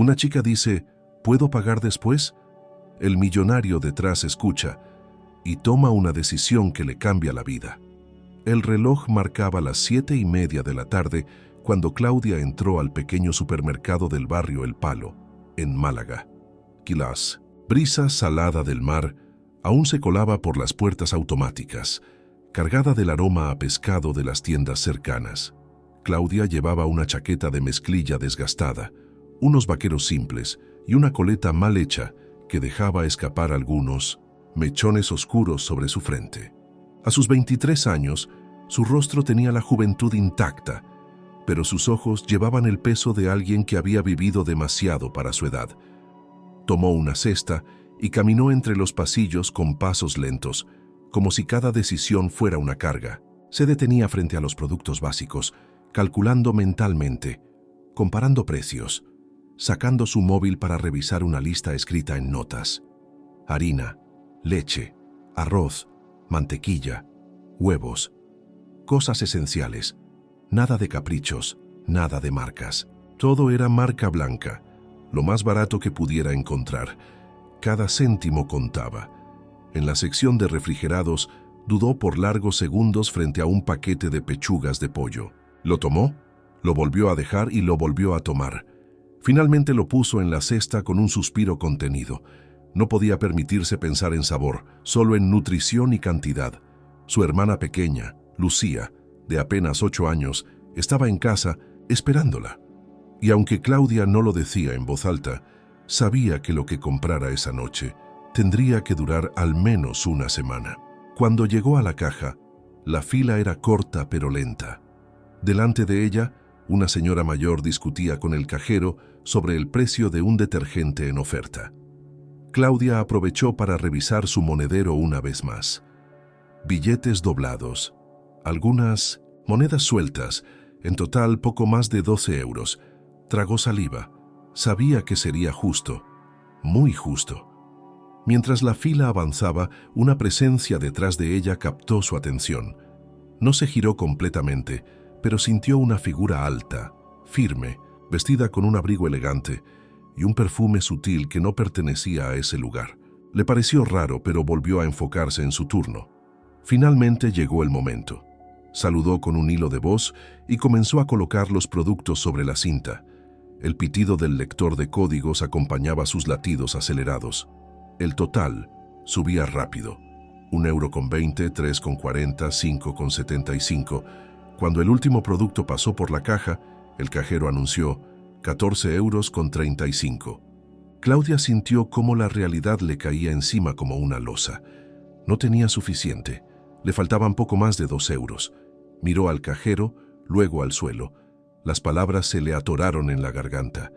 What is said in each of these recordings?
Una chica dice, ¿puedo pagar después? El millonario detrás escucha y toma una decisión que le cambia la vida. El reloj marcaba las 7:30 de la tarde cuando Claudia entró al pequeño supermercado del barrio El Palo, en Málaga. Quizás, brisa salada del mar aún se colaba por las puertas automáticas, cargada del aroma a pescado de las tiendas cercanas. Claudia llevaba una chaqueta de mezclilla desgastada, unos vaqueros simples y una coleta mal hecha que dejaba escapar algunos mechones oscuros sobre su frente. A sus 23 años, su rostro tenía la juventud intacta, pero sus ojos llevaban el peso de alguien que había vivido demasiado para su edad. Tomó una cesta y caminó entre los pasillos con pasos lentos, como si cada decisión fuera una carga. Se detenía frente a los productos básicos, calculando mentalmente, comparando precios, sacando su móvil para revisar una lista escrita en notas. Harina, leche, arroz, mantequilla, huevos, cosas esenciales, nada de caprichos, nada de marcas. Todo era marca blanca, lo más barato que pudiera encontrar. Cada céntimo contaba. En la sección de refrigerados, dudó por largos segundos frente a un paquete de pechugas de pollo. Lo tomó, lo volvió a dejar y lo volvió a tomar. Finalmente lo puso en la cesta con un suspiro contenido. No podía permitirse pensar en sabor, solo en nutrición y cantidad. Su hermana pequeña, Lucía, de apenas 8 años, estaba en casa esperándola. Y aunque Claudia no lo decía en voz alta, sabía que lo que comprara esa noche tendría que durar al menos una semana. Cuando llegó a la caja, la fila era corta pero lenta. Delante de ella, una señora mayor discutía con el cajero sobre el precio de un detergente en oferta. Claudia aprovechó para revisar su monedero una vez más. Billetes doblados, algunas monedas sueltas, en total poco más de 12 euros. Tragó saliva. Sabía que sería justo, muy justo. Mientras la fila avanzaba, una presencia detrás de ella captó su atención. No se giró completamente, pero sintió una figura alta, firme, vestida con un abrigo elegante y un perfume sutil que no pertenecía a ese lugar. Le pareció raro, pero volvió a enfocarse en su turno. Finalmente llegó el momento. Saludó con un hilo de voz y comenzó a colocar los productos sobre la cinta. El pitido del lector de códigos acompañaba sus latidos acelerados. El total subía rápido. 1,20 €, 3,40, 5,75. Cuando el último producto pasó por la caja, el cajero anunció 14,35 €. Claudia sintió cómo la realidad le caía encima como una losa. No tenía suficiente. Le faltaban poco más de 2 euros. Miró al cajero, luego al suelo. Las palabras se le atoraron en la garganta.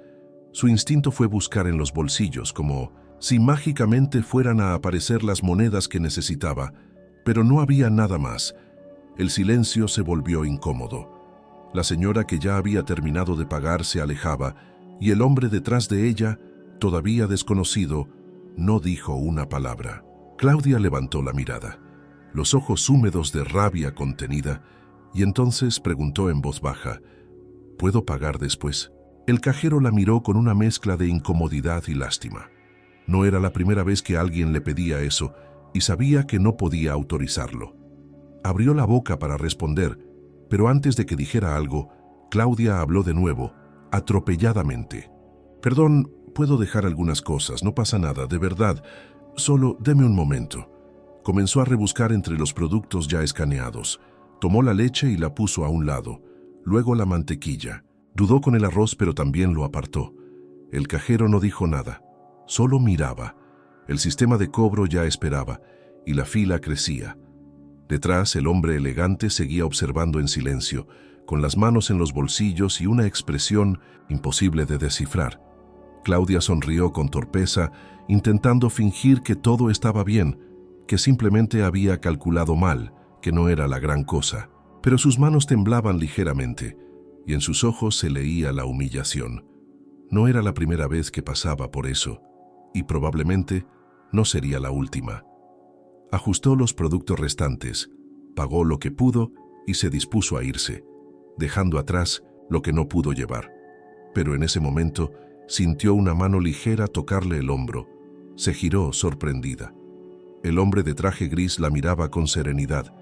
Su instinto fue buscar en los bolsillos, como si mágicamente fueran a aparecer las monedas que necesitaba, pero no había nada más. El silencio se volvió incómodo. La señora que ya había terminado de pagar se alejaba, y el hombre detrás de ella, todavía desconocido, no dijo una palabra. Claudia levantó la mirada, los ojos húmedos de rabia contenida, y entonces preguntó en voz baja, ¿puedo pagar después? El cajero la miró con una mezcla de incomodidad y lástima. No era la primera vez que alguien le pedía eso, y sabía que no podía autorizarlo. Abrió la boca para responder, pero antes de que dijera algo, Claudia habló de nuevo, atropelladamente. Perdón, puedo dejar algunas cosas, no pasa nada, de verdad. Solo deme un momento. Comenzó a rebuscar entre los productos ya escaneados. Tomó la leche y la puso a un lado, luego la mantequilla. Dudó con el arroz, pero también lo apartó. El cajero no dijo nada, solo miraba. El sistema de cobro ya esperaba, y la fila crecía. Detrás, el hombre elegante seguía observando en silencio, con las manos en los bolsillos y una expresión imposible de descifrar. Claudia sonrió con torpeza, intentando fingir que todo estaba bien, que simplemente había calculado mal, que no era la gran cosa. Pero sus manos temblaban ligeramente, y en sus ojos se leía la humillación. No era la primera vez que pasaba por eso, y probablemente no sería la última. Ajustó los productos restantes, pagó lo que pudo y se dispuso a irse, dejando atrás lo que no pudo llevar. Pero en ese momento, sintió una mano ligera tocarle el hombro. Se giró, sorprendida. El hombre de traje gris la miraba con serenidad.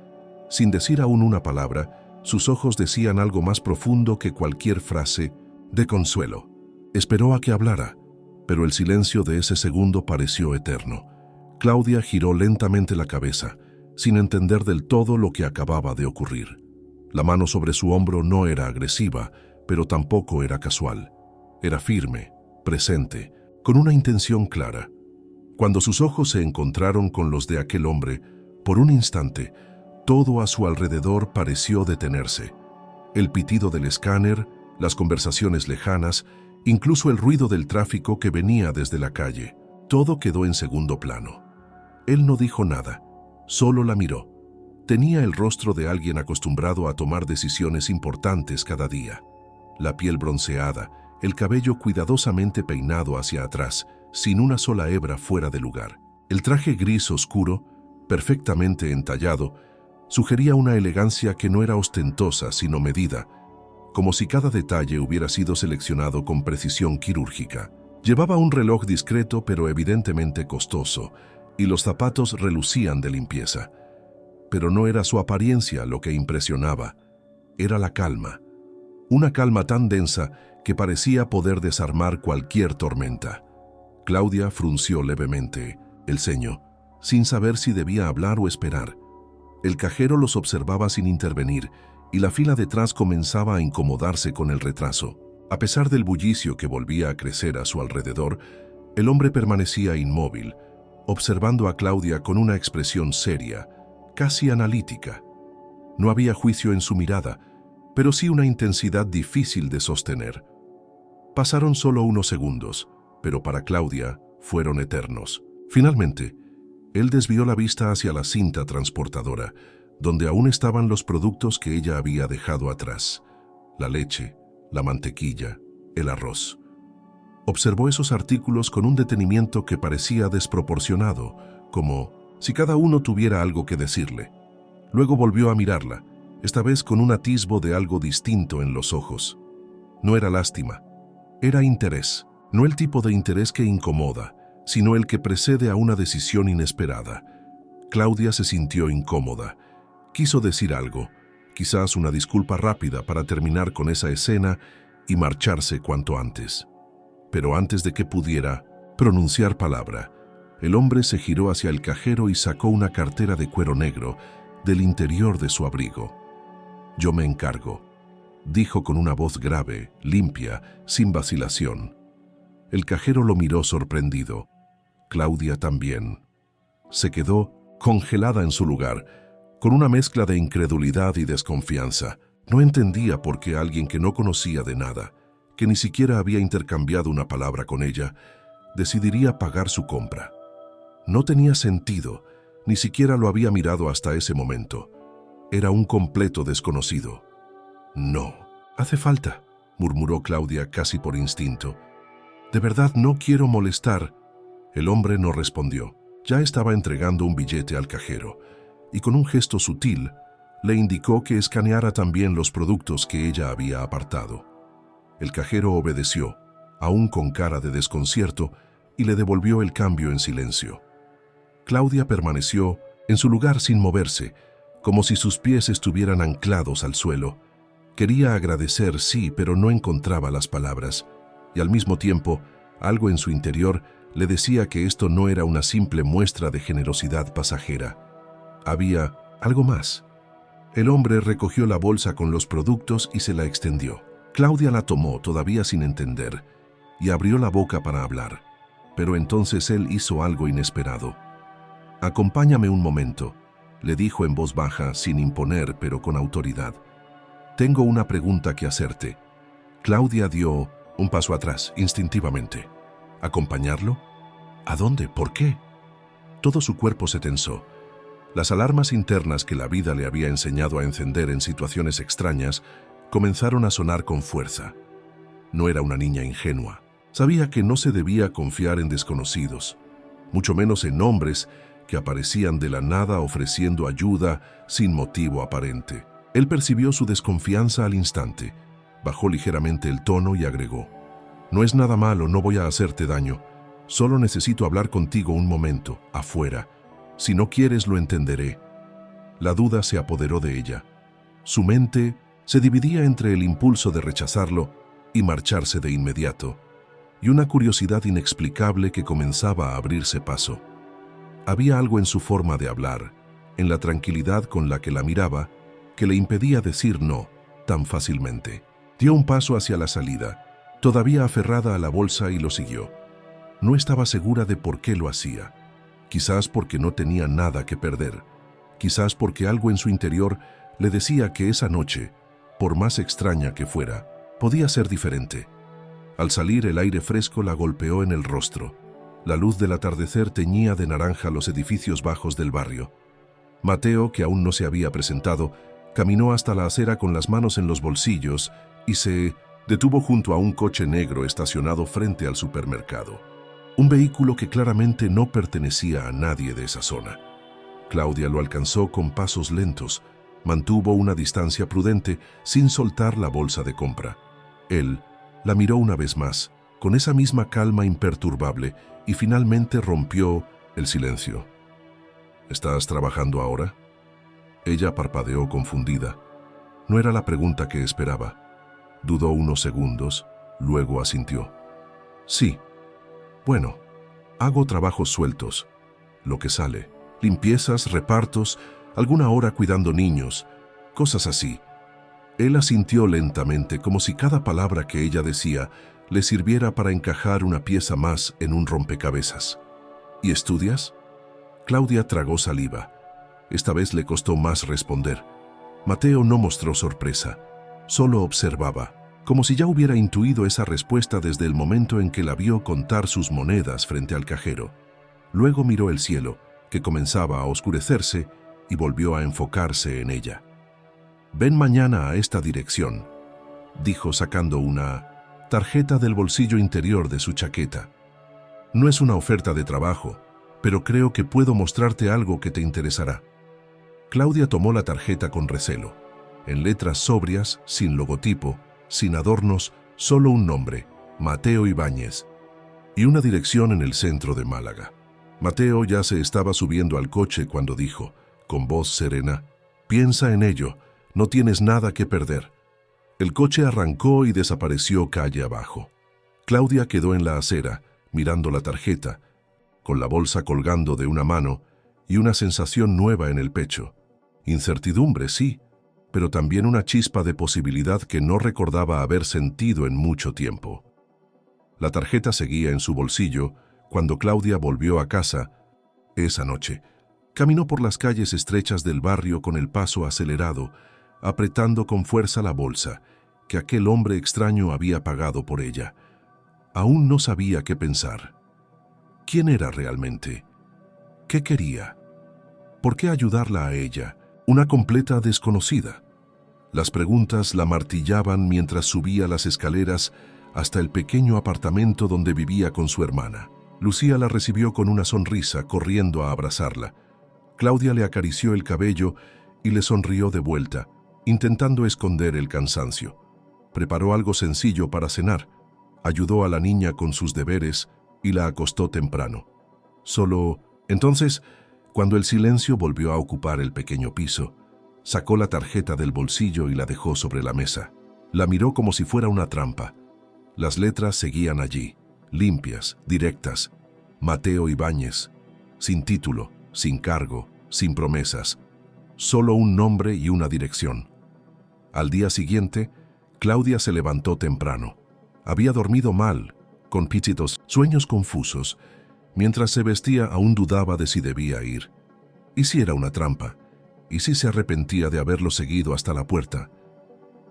Sin decir aún una palabra, sus ojos decían algo más profundo que cualquier frase de consuelo. Esperó a que hablara, pero el silencio de ese segundo pareció eterno. Claudia giró lentamente la cabeza, sin entender del todo lo que acababa de ocurrir. La mano sobre su hombro no era agresiva, pero tampoco era casual. Era firme, presente, con una intención clara. Cuando sus ojos se encontraron con los de aquel hombre, por un instante, todo a su alrededor pareció detenerse. El pitido del escáner, las conversaciones lejanas, incluso el ruido del tráfico que venía desde la calle, todo quedó en segundo plano. Él no dijo nada, solo la miró. Tenía el rostro de alguien acostumbrado a tomar decisiones importantes cada día. La piel bronceada, el cabello cuidadosamente peinado hacia atrás, sin una sola hebra fuera de lugar. El traje gris oscuro, perfectamente entallado, sugería una elegancia que no era ostentosa sino medida, como si cada detalle hubiera sido seleccionado con precisión quirúrgica. Llevaba un reloj discreto pero evidentemente costoso, y los zapatos relucían de limpieza. Pero no era su apariencia lo que impresionaba, era la calma. Una calma tan densa que parecía poder desarmar cualquier tormenta. Claudia frunció levemente el ceño, sin saber si debía hablar o esperar. El cajero los observaba sin intervenir, y la fila detrás comenzaba a incomodarse con el retraso. A pesar del bullicio que volvía a crecer a su alrededor, el hombre permanecía inmóvil, observando a Claudia con una expresión seria, casi analítica. No había juicio en su mirada, pero sí una intensidad difícil de sostener. Pasaron solo unos segundos, pero para Claudia fueron eternos. Finalmente, él desvió la vista hacia la cinta transportadora, donde aún estaban los productos que ella había dejado atrás: la leche, la mantequilla, el arroz. Observó esos artículos con un detenimiento que parecía desproporcionado, como si cada uno tuviera algo que decirle. Luego volvió a mirarla, esta vez con un atisbo de algo distinto en los ojos. No era lástima, era interés, no el tipo de interés que incomoda, sino el que precede a una decisión inesperada. Claudia se sintió incómoda. Quiso decir algo, quizás una disculpa rápida para terminar con esa escena y marcharse cuanto antes. Pero antes de que pudiera pronunciar palabra, el hombre se giró hacia el cajero y sacó una cartera de cuero negro del interior de su abrigo. «Yo me encargo», dijo con una voz grave, limpia, sin vacilación. El cajero lo miró sorprendido. Claudia también. Se quedó congelada en su lugar, con una mezcla de incredulidad y desconfianza. No entendía por qué alguien que no conocía de nada, que ni siquiera había intercambiado una palabra con ella, decidiría pagar su compra. No tenía sentido, ni siquiera lo había mirado hasta ese momento. Era un completo desconocido. «No, hace falta», murmuró Claudia casi por instinto. «De verdad no quiero molestar». El hombre no respondió. Ya estaba entregando un billete al cajero, y con un gesto sutil le indicó que escaneara también los productos que ella había apartado. El cajero obedeció, aún con cara de desconcierto, y le devolvió el cambio en silencio. Claudia permaneció en su lugar sin moverse, como si sus pies estuvieran anclados al suelo. Quería agradecer, sí, pero no encontraba las palabras, y al mismo tiempo, algo en su interior le decía que esto no era una simple muestra de generosidad pasajera. Había algo más. El hombre recogió la bolsa con los productos y se la extendió. Claudia la tomó, todavía sin entender, y abrió la boca para hablar. Pero entonces él hizo algo inesperado. «Acompáñame un momento», le dijo en voz baja, sin imponer, pero con autoridad. «Tengo una pregunta que hacerte». Claudia dio un paso atrás, instintivamente. ¿Acompañarlo? ¿A dónde? ¿Por qué? Todo su cuerpo se tensó. Las alarmas internas que la vida le había enseñado a encender en situaciones extrañas comenzaron a sonar con fuerza. No era una niña ingenua. Sabía que no se debía confiar en desconocidos, mucho menos en hombres que aparecían de la nada ofreciendo ayuda sin motivo aparente. Él percibió su desconfianza al instante, bajó ligeramente el tono y agregó: No es nada malo, no voy a hacerte daño. Solo necesito hablar contigo un momento, afuera. Si no quieres, lo entenderé. La duda se apoderó de ella. Su mente se dividía entre el impulso de rechazarlo y marcharse de inmediato, y una curiosidad inexplicable que comenzaba a abrirse paso. Había algo en su forma de hablar, en la tranquilidad con la que la miraba, que le impedía decir no tan fácilmente. Dio un paso hacia la salida, todavía aferrada a la bolsa, y lo siguió. No estaba segura de por qué lo hacía. Quizás porque no tenía nada que perder. Quizás porque algo en su interior le decía que esa noche, por más extraña que fuera, podía ser diferente. Al salir, el aire fresco la golpeó en el rostro. La luz del atardecer teñía de naranja los edificios bajos del barrio. Mateo, que aún no se había presentado, caminó hasta la acera con las manos en los bolsillos y se detuvo junto a un coche negro estacionado frente al supermercado. Un vehículo que claramente no pertenecía a nadie de esa zona. Claudia lo alcanzó con pasos lentos. Mantuvo una distancia prudente sin soltar la bolsa de compra. Él la miró una vez más, con esa misma calma imperturbable, y finalmente rompió el silencio. ¿Estás trabajando ahora? Ella parpadeó confundida. No era la pregunta que esperaba. Dudó unos segundos, luego asintió. Sí. Bueno, hago trabajos sueltos. Lo que sale. Limpiezas, repartos, alguna hora cuidando niños, cosas así. Él asintió lentamente, como si cada palabra que ella decía le sirviera para encajar una pieza más en un rompecabezas. ¿Y estudias? Claudia tragó saliva. Esta vez le costó más responder. Mateo no mostró sorpresa, solo observaba, como si ya hubiera intuido esa respuesta desde el momento en que la vio contar sus monedas frente al cajero. Luego miró el cielo, que comenzaba a oscurecerse, y volvió a enfocarse en ella. «Ven mañana a esta dirección», dijo sacando una tarjeta del bolsillo interior de su chaqueta. «No es una oferta de trabajo, pero creo que puedo mostrarte algo que te interesará». Claudia tomó la tarjeta con recelo. En letras sobrias, sin logotipo, sin adornos, solo un nombre, Mateo Ibáñez, y una dirección en el centro de Málaga. Mateo ya se estaba subiendo al coche cuando dijo, con voz serena, «Piensa en ello, no tienes nada que perder». El coche arrancó y desapareció calle abajo. Claudia quedó en la acera, mirando la tarjeta, con la bolsa colgando de una mano y una sensación nueva en el pecho. Incertidumbre, sí, pero también una chispa de posibilidad que no recordaba haber sentido en mucho tiempo. La tarjeta seguía en su bolsillo cuando Claudia volvió a casa esa noche. Caminó por las calles estrechas del barrio con el paso acelerado, apretando con fuerza la bolsa que aquel hombre extraño había pagado por ella. Aún no sabía qué pensar. ¿Quién era realmente? ¿Qué quería? ¿Por qué ayudarla a ella, una completa desconocida? Las preguntas la martillaban mientras subía las escaleras hasta el pequeño apartamento donde vivía con su hermana. Lucía la recibió con una sonrisa, corriendo a abrazarla. Claudia le acarició el cabello y le sonrió de vuelta, intentando esconder el cansancio. Preparó algo sencillo para cenar, ayudó a la niña con sus deberes y la acostó temprano. Solo entonces, cuando el silencio volvió a ocupar el pequeño piso, sacó la tarjeta del bolsillo y la dejó sobre la mesa. La miró como si fuera una trampa. Las letras seguían allí, limpias, directas. Mateo Ibáñez, sin título, sin cargo, sin promesas. Solo un nombre y una dirección. Al día siguiente, Claudia se levantó temprano. Había dormido mal, con pítidos sueños confusos. Mientras se vestía, aún dudaba de si debía ir. ¿Y si era una trampa? ¿Y si se arrepentía de haberlo seguido hasta la puerta?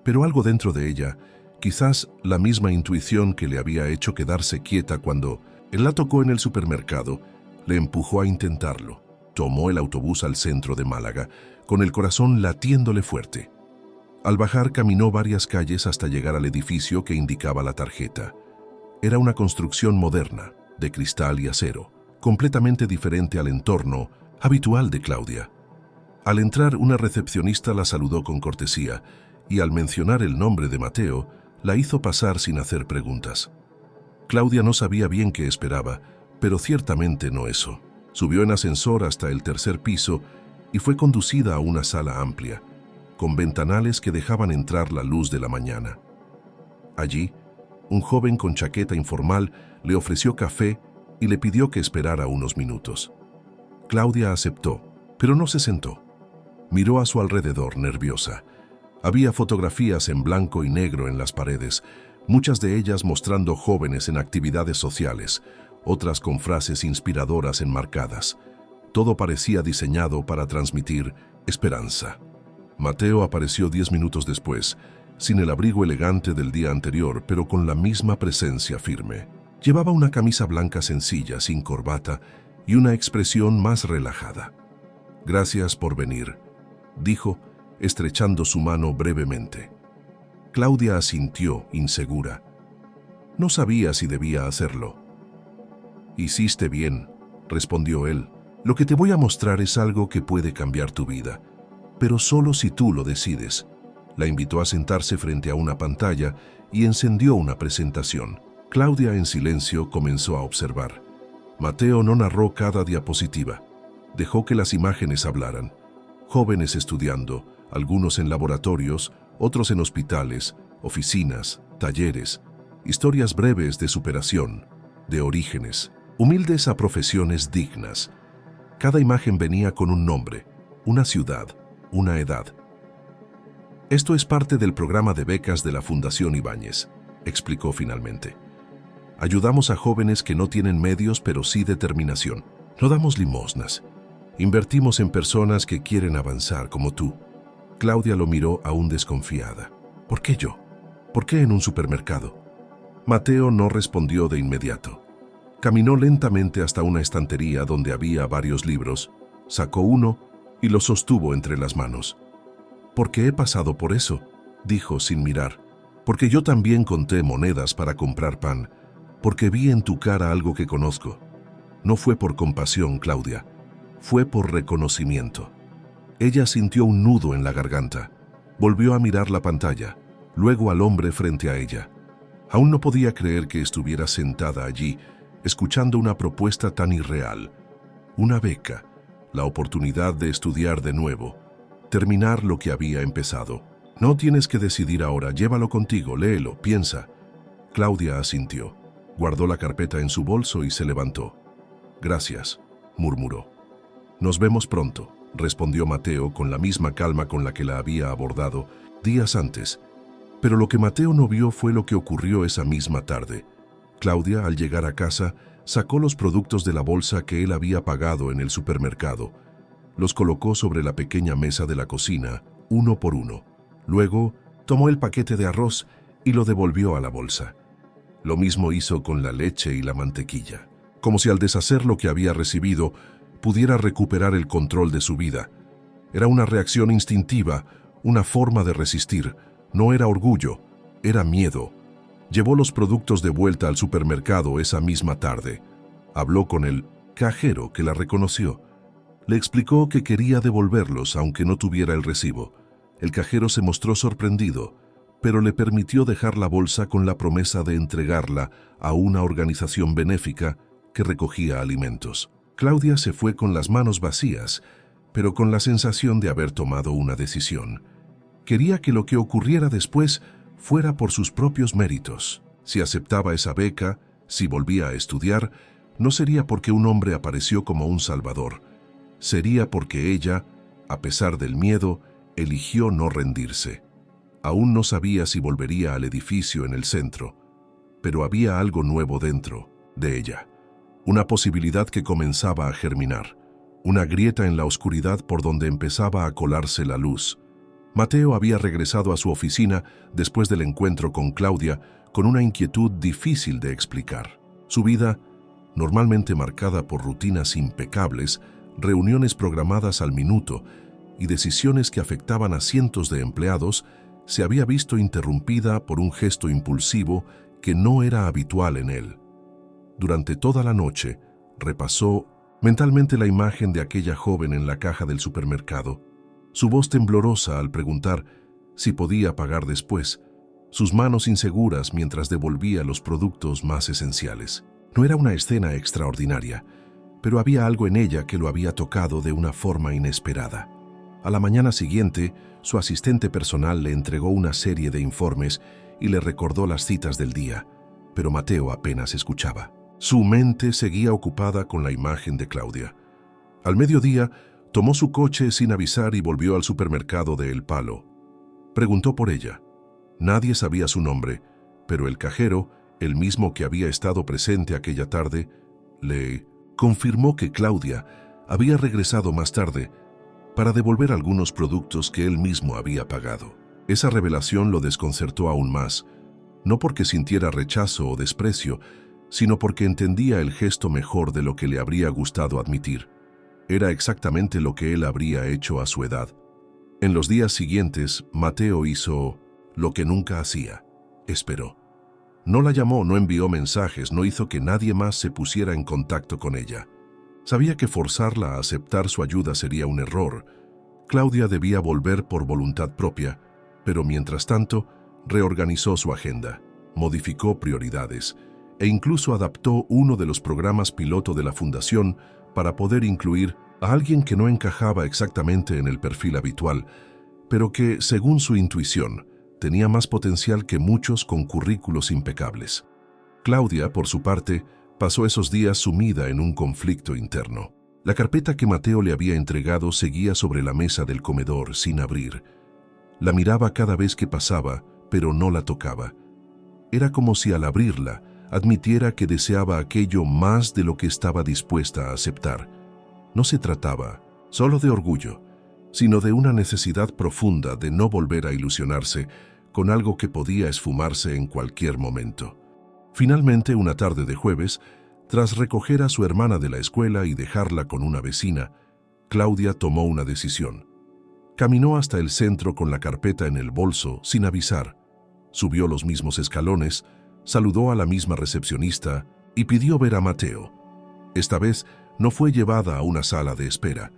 Pero algo dentro de ella, quizás la misma intuición que le había hecho quedarse quieta cuando él la tocó en el supermercado, le empujó a intentarlo. Tomó el autobús al centro de Málaga, con el corazón latiéndole fuerte. Al bajar, caminó varias calles hasta llegar al edificio que indicaba la tarjeta. Era una construcción moderna, de cristal y acero, completamente diferente al entorno habitual de Claudia. Al entrar, una recepcionista la saludó con cortesía y al mencionar el nombre de Mateo, la hizo pasar sin hacer preguntas. Claudia no sabía bien qué esperaba, pero ciertamente no eso. Subió en ascensor hasta el tercer piso y fue conducida a una sala amplia, con ventanales que dejaban entrar la luz de la mañana. Allí, un joven con chaqueta informal le ofreció café y le pidió que esperara unos minutos. Claudia aceptó, pero no se sentó. Miró a su alrededor, nerviosa. Había fotografías en blanco y negro en las paredes, muchas de ellas mostrando jóvenes en actividades sociales, otras con frases inspiradoras enmarcadas. Todo parecía diseñado para transmitir esperanza. Mateo apareció 10 minutos después, sin el abrigo elegante del día anterior, pero con la misma presencia firme. Llevaba una camisa blanca sencilla, sin corbata, y una expresión más relajada. «Gracias por venir», dijo, estrechando su mano brevemente. Claudia asintió, insegura. No sabía si debía hacerlo. «Hiciste bien», respondió él. «Lo que te voy a mostrar es algo que puede cambiar tu vida, pero solo si tú lo decides». La invitó a sentarse frente a una pantalla y encendió una presentación. Claudia, en silencio, comenzó a observar. Mateo no narró cada diapositiva. Dejó que las imágenes hablaran. Jóvenes estudiando, algunos en laboratorios, otros en hospitales, oficinas, talleres, historias breves de superación, de orígenes, humildes a profesiones dignas. Cada imagen venía con un nombre, una ciudad, una edad. «Esto es parte del programa de becas de la Fundación Ibáñez», explicó finalmente. «Ayudamos a jóvenes que no tienen medios pero sí determinación. No damos limosnas. Invertimos en personas que quieren avanzar como tú». Claudia lo miró aún desconfiada. «¿Por qué yo? ¿Por qué en un supermercado?» Mateo no respondió de inmediato. Caminó lentamente hasta una estantería donde había varios libros, sacó uno y lo sostuvo entre las manos. «Porque he pasado por eso», dijo sin mirar. «Porque yo también conté monedas para comprar pan. Porque vi en tu cara algo que conozco. No fue por compasión, Claudia. Fue por reconocimiento». Ella sintió un nudo en la garganta. Volvió a mirar la pantalla, luego al hombre frente a ella. Aún no podía creer que estuviera sentada allí, escuchando una propuesta tan irreal. Una beca, la oportunidad de estudiar de nuevo, terminar lo que había empezado. «No tienes que decidir ahora, llévalo contigo, léelo, piensa». Claudia asintió. Guardó la carpeta en su bolso y se levantó. «Gracias», murmuró. «Nos vemos pronto», respondió Mateo con la misma calma con la que la había abordado días antes. Pero lo que Mateo no vio fue lo que ocurrió esa misma tarde. Claudia, al llegar a casa, sacó los productos de la bolsa que él había pagado en el supermercado. Los colocó sobre la pequeña mesa de la cocina, uno por uno. Luego, tomó el paquete de arroz y lo devolvió a la bolsa. Lo mismo hizo con la leche y la mantequilla, como si al deshacer lo que había recibido, pudiera recuperar el control de su vida. Era una reacción instintiva, una forma de resistir. No era orgullo, era miedo. Llevó los productos de vuelta al supermercado esa misma tarde. Habló con el cajero, que la reconoció. Le explicó que quería devolverlos aunque no tuviera el recibo. El cajero se mostró sorprendido, pero le permitió dejar la bolsa con la promesa de entregarla a una organización benéfica que recogía alimentos. Claudia se fue con las manos vacías, pero con la sensación de haber tomado una decisión. Quería que lo que ocurriera después fuera por sus propios méritos. Si aceptaba esa beca, si volvía a estudiar, no sería porque un hombre apareció como un salvador. Sería porque ella, a pesar del miedo, eligió no rendirse. Aún no sabía si volvería al edificio en el centro, pero había algo nuevo dentro de ella. Una posibilidad que comenzaba a germinar, una grieta en la oscuridad por donde empezaba a colarse la luz. Mateo había regresado a su oficina después del encuentro con Claudia con una inquietud difícil de explicar. Su vida, normalmente marcada por rutinas impecables, reuniones programadas al minuto y decisiones que afectaban a cientos de empleados, se había visto interrumpida por un gesto impulsivo que no era habitual en él. Durante toda la noche, repasó mentalmente la imagen de aquella joven en la caja del supermercado, su voz temblorosa al preguntar si podía pagar después, sus manos inseguras mientras devolvía los productos más esenciales. No era una escena extraordinaria, pero había algo en ella que lo había tocado de una forma inesperada. A la mañana siguiente, su asistente personal le entregó una serie de informes y le recordó las citas del día, pero Mateo apenas escuchaba. Su mente seguía ocupada con la imagen de Claudia. Al mediodía, tomó su coche sin avisar y volvió al supermercado de El Palo. Preguntó por ella. Nadie sabía su nombre, pero el cajero, el mismo que había estado presente aquella tarde, le confirmó que Claudia había regresado más tarde para devolver algunos productos que él mismo había pagado. Esa revelación lo desconcertó aún más, no porque sintiera rechazo o desprecio, sino porque entendía el gesto mejor de lo que le habría gustado admitir. Era exactamente lo que él habría hecho a su edad. En los días siguientes, Mateo hizo lo que nunca hacía. Esperó. No la llamó, no envió mensajes, no hizo que nadie más se pusiera en contacto con ella. Sabía que forzarla a aceptar su ayuda sería un error. Claudia debía volver por voluntad propia, pero mientras tanto, reorganizó su agenda, modificó prioridades e incluso adaptó uno de los programas piloto de la fundación para poder incluir a alguien que no encajaba exactamente en el perfil habitual, pero que, según su intuición, tenía más potencial que muchos con currículos impecables. Claudia, por su parte, pasó esos días sumida en un conflicto interno. La carpeta que Mateo le había entregado seguía sobre la mesa del comedor sin abrir. La miraba cada vez que pasaba, pero no la tocaba. Era como si al abrirla, admitiera que deseaba aquello más de lo que estaba dispuesta a aceptar. No se trataba solo de orgullo, sino de una necesidad profunda de no volver a ilusionarse con algo que podía esfumarse en cualquier momento. Finalmente, una tarde de jueves, tras recoger a su hermana de la escuela y dejarla con una vecina, Claudia tomó una decisión. Caminó hasta el centro con la carpeta en el bolso sin avisar. Subió los mismos escalones, saludó a la misma recepcionista y pidió ver a Mateo. Esta vez no fue llevada a una sala de espera.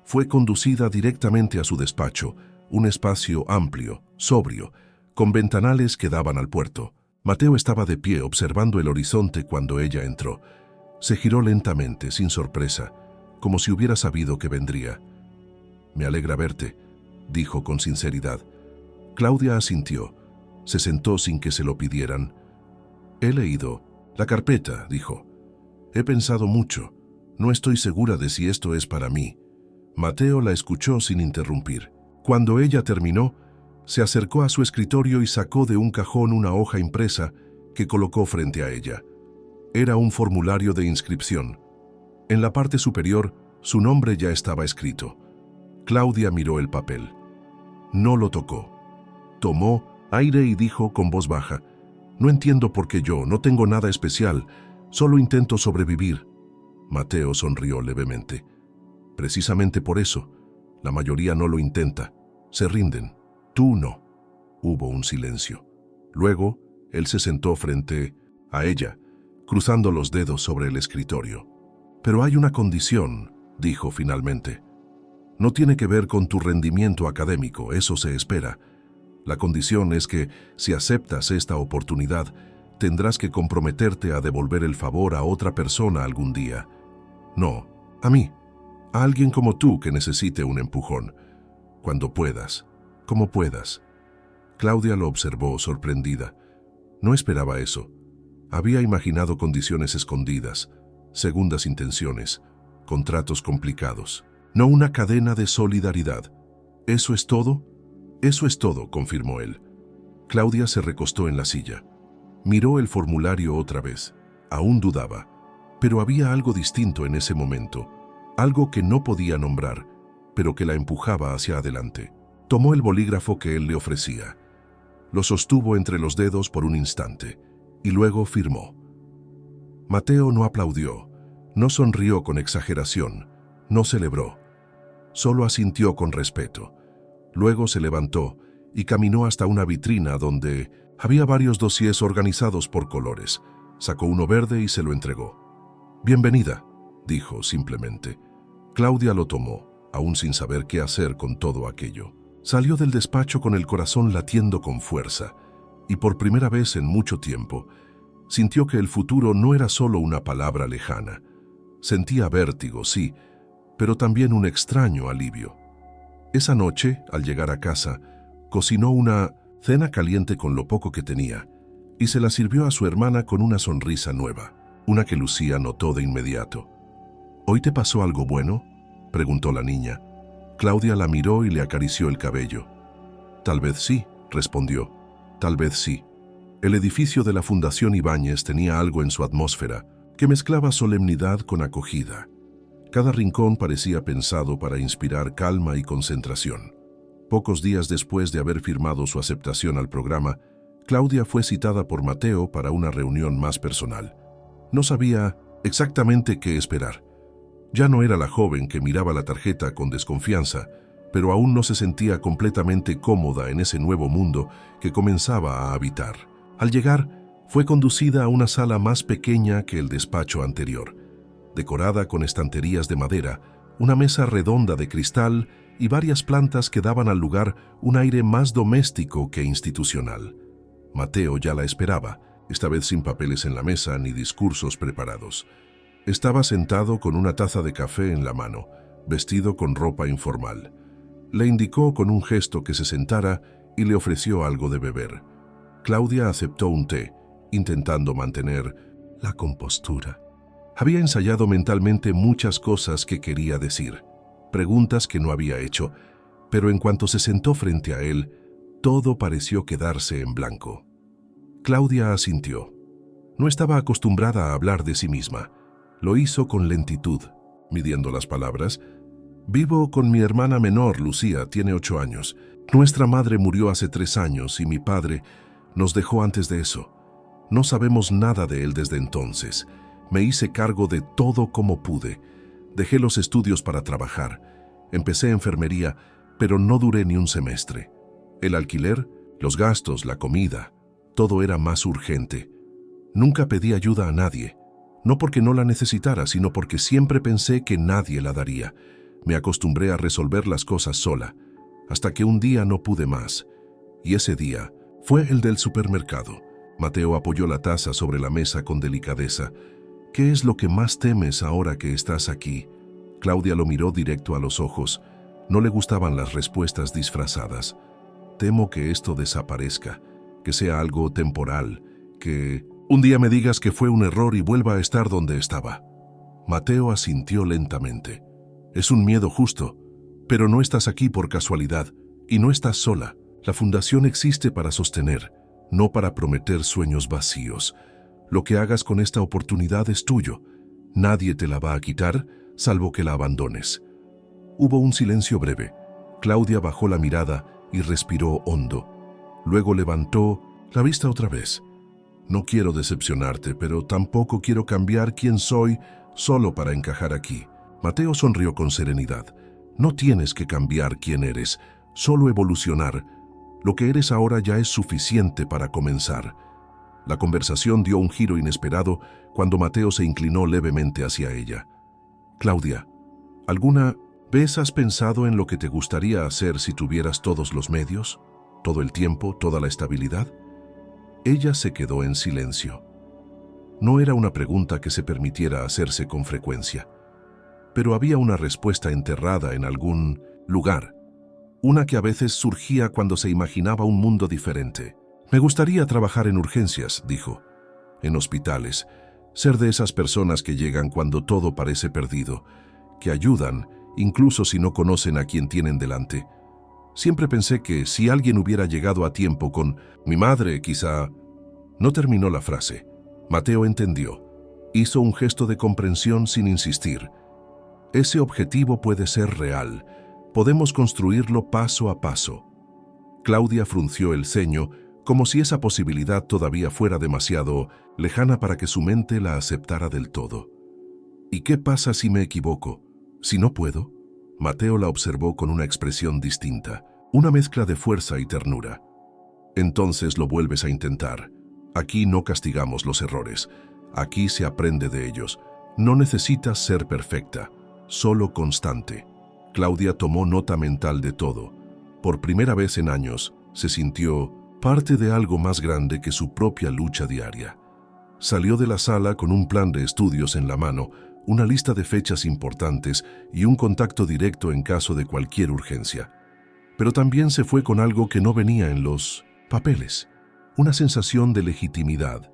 Fue conducida directamente a su despacho, un espacio amplio, sobrio, con ventanales que daban al puerto. Mateo estaba de pie observando el horizonte cuando ella entró. Se giró lentamente, sin sorpresa, como si hubiera sabido que vendría. «Me alegra verte», dijo con sinceridad. Claudia asintió. Se sentó sin que se lo pidieran. «He leído la carpeta», dijo. «He pensado mucho. No estoy segura de si esto es para mí». Mateo la escuchó sin interrumpir. Cuando ella terminó, se acercó a su escritorio y sacó de un cajón una hoja impresa que colocó frente a ella. Era un formulario de inscripción. En la parte superior, su nombre ya estaba escrito. Claudia miró el papel. No lo tocó. Tomó aire y dijo con voz baja: «No entiendo por qué yo, no tengo nada especial, solo intento sobrevivir». Mateo sonrió levemente. «Precisamente por eso, la mayoría no lo intenta, se rinden. Tú no». Hubo un silencio. Luego, él se sentó frente a ella, cruzando los dedos sobre el escritorio. «Pero hay una condición», dijo finalmente. «No tiene que ver con tu rendimiento académico, eso se espera. La condición es que, si aceptas esta oportunidad, tendrás que comprometerte a devolver el favor a otra persona algún día. No, a mí, a alguien como tú que necesite un empujón. Cuando puedas, como puedas». Claudia lo observó sorprendida. No esperaba eso. Había imaginado condiciones escondidas, segundas intenciones, contratos complicados. No una cadena de solidaridad. «¿Eso es todo?» «Eso es todo», confirmó él. Claudia se recostó en la silla. Miró el formulario otra vez. Aún dudaba. Pero había algo distinto en ese momento, algo que no podía nombrar, pero que la empujaba hacia adelante. Tomó el bolígrafo que él le ofrecía. Lo sostuvo entre los dedos por un instante, y luego firmó. Mateo no aplaudió, no sonrió con exageración, no celebró. Solo asintió con respeto. Luego se levantó y caminó hasta una vitrina donde había varios dosieres organizados por colores. Sacó uno verde y se lo entregó. «Bienvenida», dijo simplemente. Claudia lo tomó, aún sin saber qué hacer con todo aquello. Salió del despacho con el corazón latiendo con fuerza. y por primera vez en mucho tiempo, sintió que el futuro no era solo una palabra lejana. Sentía vértigo, sí, pero también un extraño alivio. Esa noche, al llegar a casa, cocinó una cena caliente con lo poco que tenía y se la sirvió a su hermana con una sonrisa nueva, una que Lucía notó de inmediato. ¿Hoy te pasó algo bueno?, preguntó la niña. Claudia la miró y le acarició el cabello. Tal vez sí, respondió. Tal vez sí. El edificio de la Fundación Ibáñez tenía algo en su atmósfera que mezclaba solemnidad con acogida. Cada rincón parecía pensado para inspirar calma y concentración. Pocos días después de haber firmado su aceptación al programa, Claudia fue citada por Mateo para una reunión más personal. No sabía exactamente qué esperar. Ya no era la joven que miraba la tarjeta con desconfianza, pero aún no se sentía completamente cómoda en ese nuevo mundo que comenzaba a habitar. Al llegar, fue conducida a una sala más pequeña que el despacho anterior, decorada con estanterías de madera, una mesa redonda de cristal y varias plantas que daban al lugar un aire más doméstico que institucional. Mateo ya la esperaba, esta vez sin papeles en la mesa ni discursos preparados. Estaba sentado con una taza de café en la mano, vestido con ropa informal. Le indicó con un gesto que se sentara y le ofreció algo de beber. Claudia aceptó un té, intentando mantener la compostura. Había ensayado mentalmente muchas cosas que quería decir, preguntas que no había hecho, pero en cuanto se sentó frente a él, todo pareció quedarse en blanco. Claudia asintió. No estaba acostumbrada a hablar de sí misma. Lo hizo con lentitud, midiendo las palabras. Vivo con mi hermana menor, Lucía, tiene 8 años. Nuestra madre murió hace 3 años y mi padre nos dejó antes de eso. No sabemos nada de él desde entonces. Me hice cargo de todo como pude. Dejé los estudios para trabajar. Empecé enfermería, pero no duré ni un semestre. El alquiler, los gastos, la comida, todo era más urgente. Nunca pedí ayuda a nadie. No porque no la necesitara, sino porque siempre pensé que nadie la daría. Me acostumbré a resolver las cosas sola, hasta que un día no pude más. Y ese día fue el del supermercado. Mateo apoyó la taza sobre la mesa con delicadeza. ¿Qué es lo que más temes ahora que estás aquí? Claudia lo miró directo a los ojos. No le gustaban las respuestas disfrazadas. Temo que esto desaparezca, que sea algo temporal, que un día me digas que fue un error y vuelva a estar donde estaba. Mateo asintió lentamente. Es un miedo justo, pero no estás aquí por casualidad y no estás sola. La fundación existe para sostener, no para prometer sueños vacíos. Lo que hagas con esta oportunidad es tuyo. Nadie te la va a quitar, salvo que la abandones. Hubo un silencio breve. Claudia bajó la mirada y respiró hondo. Luego levantó la vista otra vez. No quiero decepcionarte, pero tampoco quiero cambiar quién soy solo para encajar aquí. Mateo sonrió con serenidad. No tienes que cambiar quién eres, solo evolucionar. Lo que eres ahora ya es suficiente para comenzar. La conversación dio un giro inesperado cuando Mateo se inclinó levemente hacia ella. Claudia, ¿alguna vez has pensado en lo que te gustaría hacer si tuvieras todos los medios, todo el tiempo, toda la estabilidad? Ella se quedó en silencio. No era una pregunta que se permitiera hacerse con frecuencia, pero había una respuesta enterrada en algún lugar, una que a veces surgía cuando se imaginaba un mundo diferente. Me gustaría trabajar en urgencias, dijo, en hospitales, ser de esas personas que llegan cuando todo parece perdido, que ayudan, incluso si no conocen a quien tienen delante. Siempre pensé que si alguien hubiera llegado a tiempo con mi madre, quizá... No terminó la frase. Mateo entendió. Hizo un gesto de comprensión sin insistir. Ese objetivo puede ser real. Podemos construirlo paso a paso. Claudia frunció el ceño, como si esa posibilidad todavía fuera demasiado lejana para que su mente la aceptara del todo. ¿Y qué pasa si me equivoco? ¿Si no puedo? Mateo la observó con una expresión distinta, una mezcla de fuerza y ternura. Entonces lo vuelves a intentar. Aquí no castigamos los errores. Aquí se aprende de ellos. No necesitas ser perfecta, solo constante. Claudia tomó nota mental de todo. Por primera vez en años, se sintió parte de algo más grande que su propia lucha diaria. Salió de la sala con un plan de estudios en la mano, una lista de fechas importantes y un contacto directo en caso de cualquier urgencia. Pero también se fue con algo que no venía en los papeles, una sensación de legitimidad,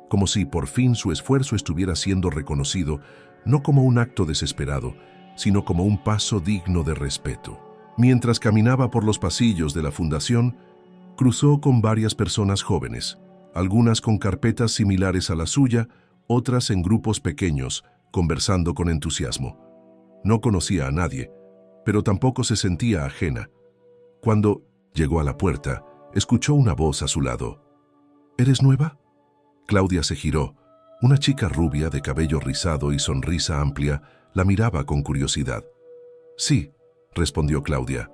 como si por fin su esfuerzo estuviera siendo reconocido, no como un acto desesperado, sino como un paso digno de respeto. Mientras caminaba por los pasillos de la fundación, cruzó con varias personas jóvenes, algunas con carpetas similares a la suya, otras en grupos pequeños, conversando con entusiasmo. No conocía a nadie, pero tampoco se sentía ajena. Cuando llegó a la puerta, escuchó una voz a su lado. ¿Eres nueva? Claudia se giró. Una chica rubia de cabello rizado y sonrisa amplia la miraba con curiosidad. Sí, respondió Claudia.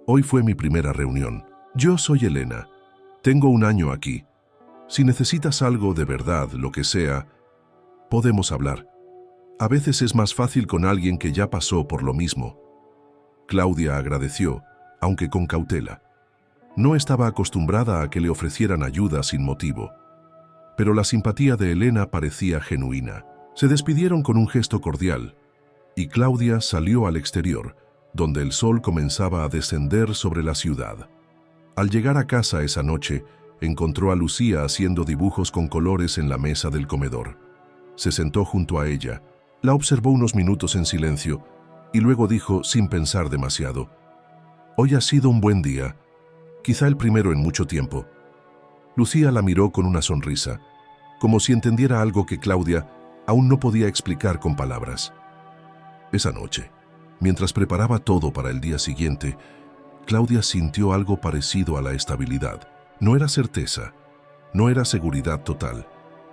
Hoy fue mi primera reunión. Yo soy Elena. Tengo un año aquí. Si necesitas algo de verdad, lo que sea, podemos hablar. A veces es más fácil con alguien que ya pasó por lo mismo. Claudia agradeció, aunque con cautela. No estaba acostumbrada a que le ofrecieran ayuda sin motivo. Pero la simpatía de Elena parecía genuina. Se despidieron con un gesto cordial, y Claudia salió al exterior, donde el sol comenzaba a descender sobre la ciudad. Al llegar a casa esa noche, encontró a Lucía haciendo dibujos con colores en la mesa del comedor. Se sentó junto a ella, la observó unos minutos en silencio, y luego dijo sin pensar demasiado: «Hoy ha sido un buen día, quizá el primero en mucho tiempo». Lucía la miró con una sonrisa, como si entendiera algo que Claudia aún no podía explicar con palabras. Esa noche, mientras preparaba todo para el día siguiente, Claudia sintió algo parecido a la estabilidad. No era certeza, no era seguridad total,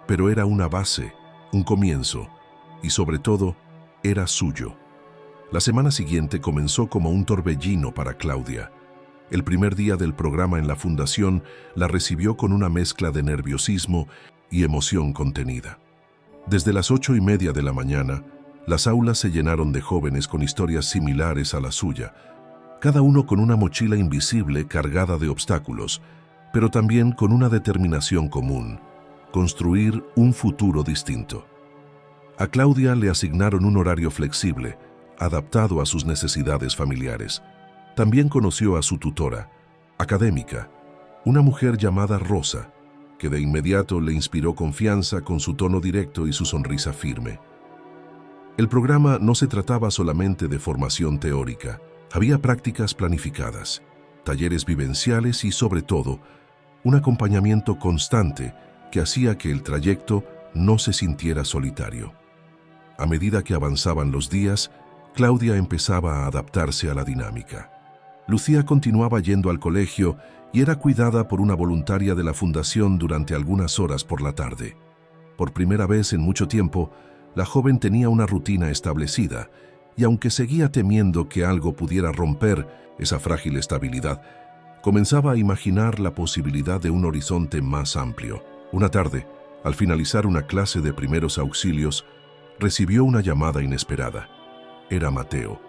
pero era una base, un comienzo, y sobre todo, era suyo. La semana siguiente comenzó como un torbellino para Claudia. El primer día del programa en la fundación la recibió con una mezcla de nerviosismo y emoción contenida. Desde las 8:30 de la mañana, las aulas se llenaron de jóvenes con historias similares a la suya, cada uno con una mochila invisible cargada de obstáculos, pero también con una determinación común: construir un futuro distinto. A Claudia le asignaron un horario flexible, adaptado a sus necesidades familiares. También conoció a su tutora, académica, una mujer llamada Rosa, que de inmediato le inspiró confianza con su tono directo y su sonrisa firme. El programa no se trataba solamente de formación teórica. Había prácticas planificadas, talleres vivenciales y, sobre todo, un acompañamiento constante que hacía que el trayecto no se sintiera solitario. A medida que avanzaban los días, Claudia empezaba a adaptarse a la dinámica. Lucía continuaba yendo al colegio y era cuidada por una voluntaria de la fundación durante algunas horas por la tarde. Por primera vez en mucho tiempo, la joven tenía una rutina establecida, y aunque seguía temiendo que algo pudiera romper esa frágil estabilidad, comenzaba a imaginar la posibilidad de un horizonte más amplio. Una tarde, al finalizar una clase de primeros auxilios, recibió una llamada inesperada. Era Mateo.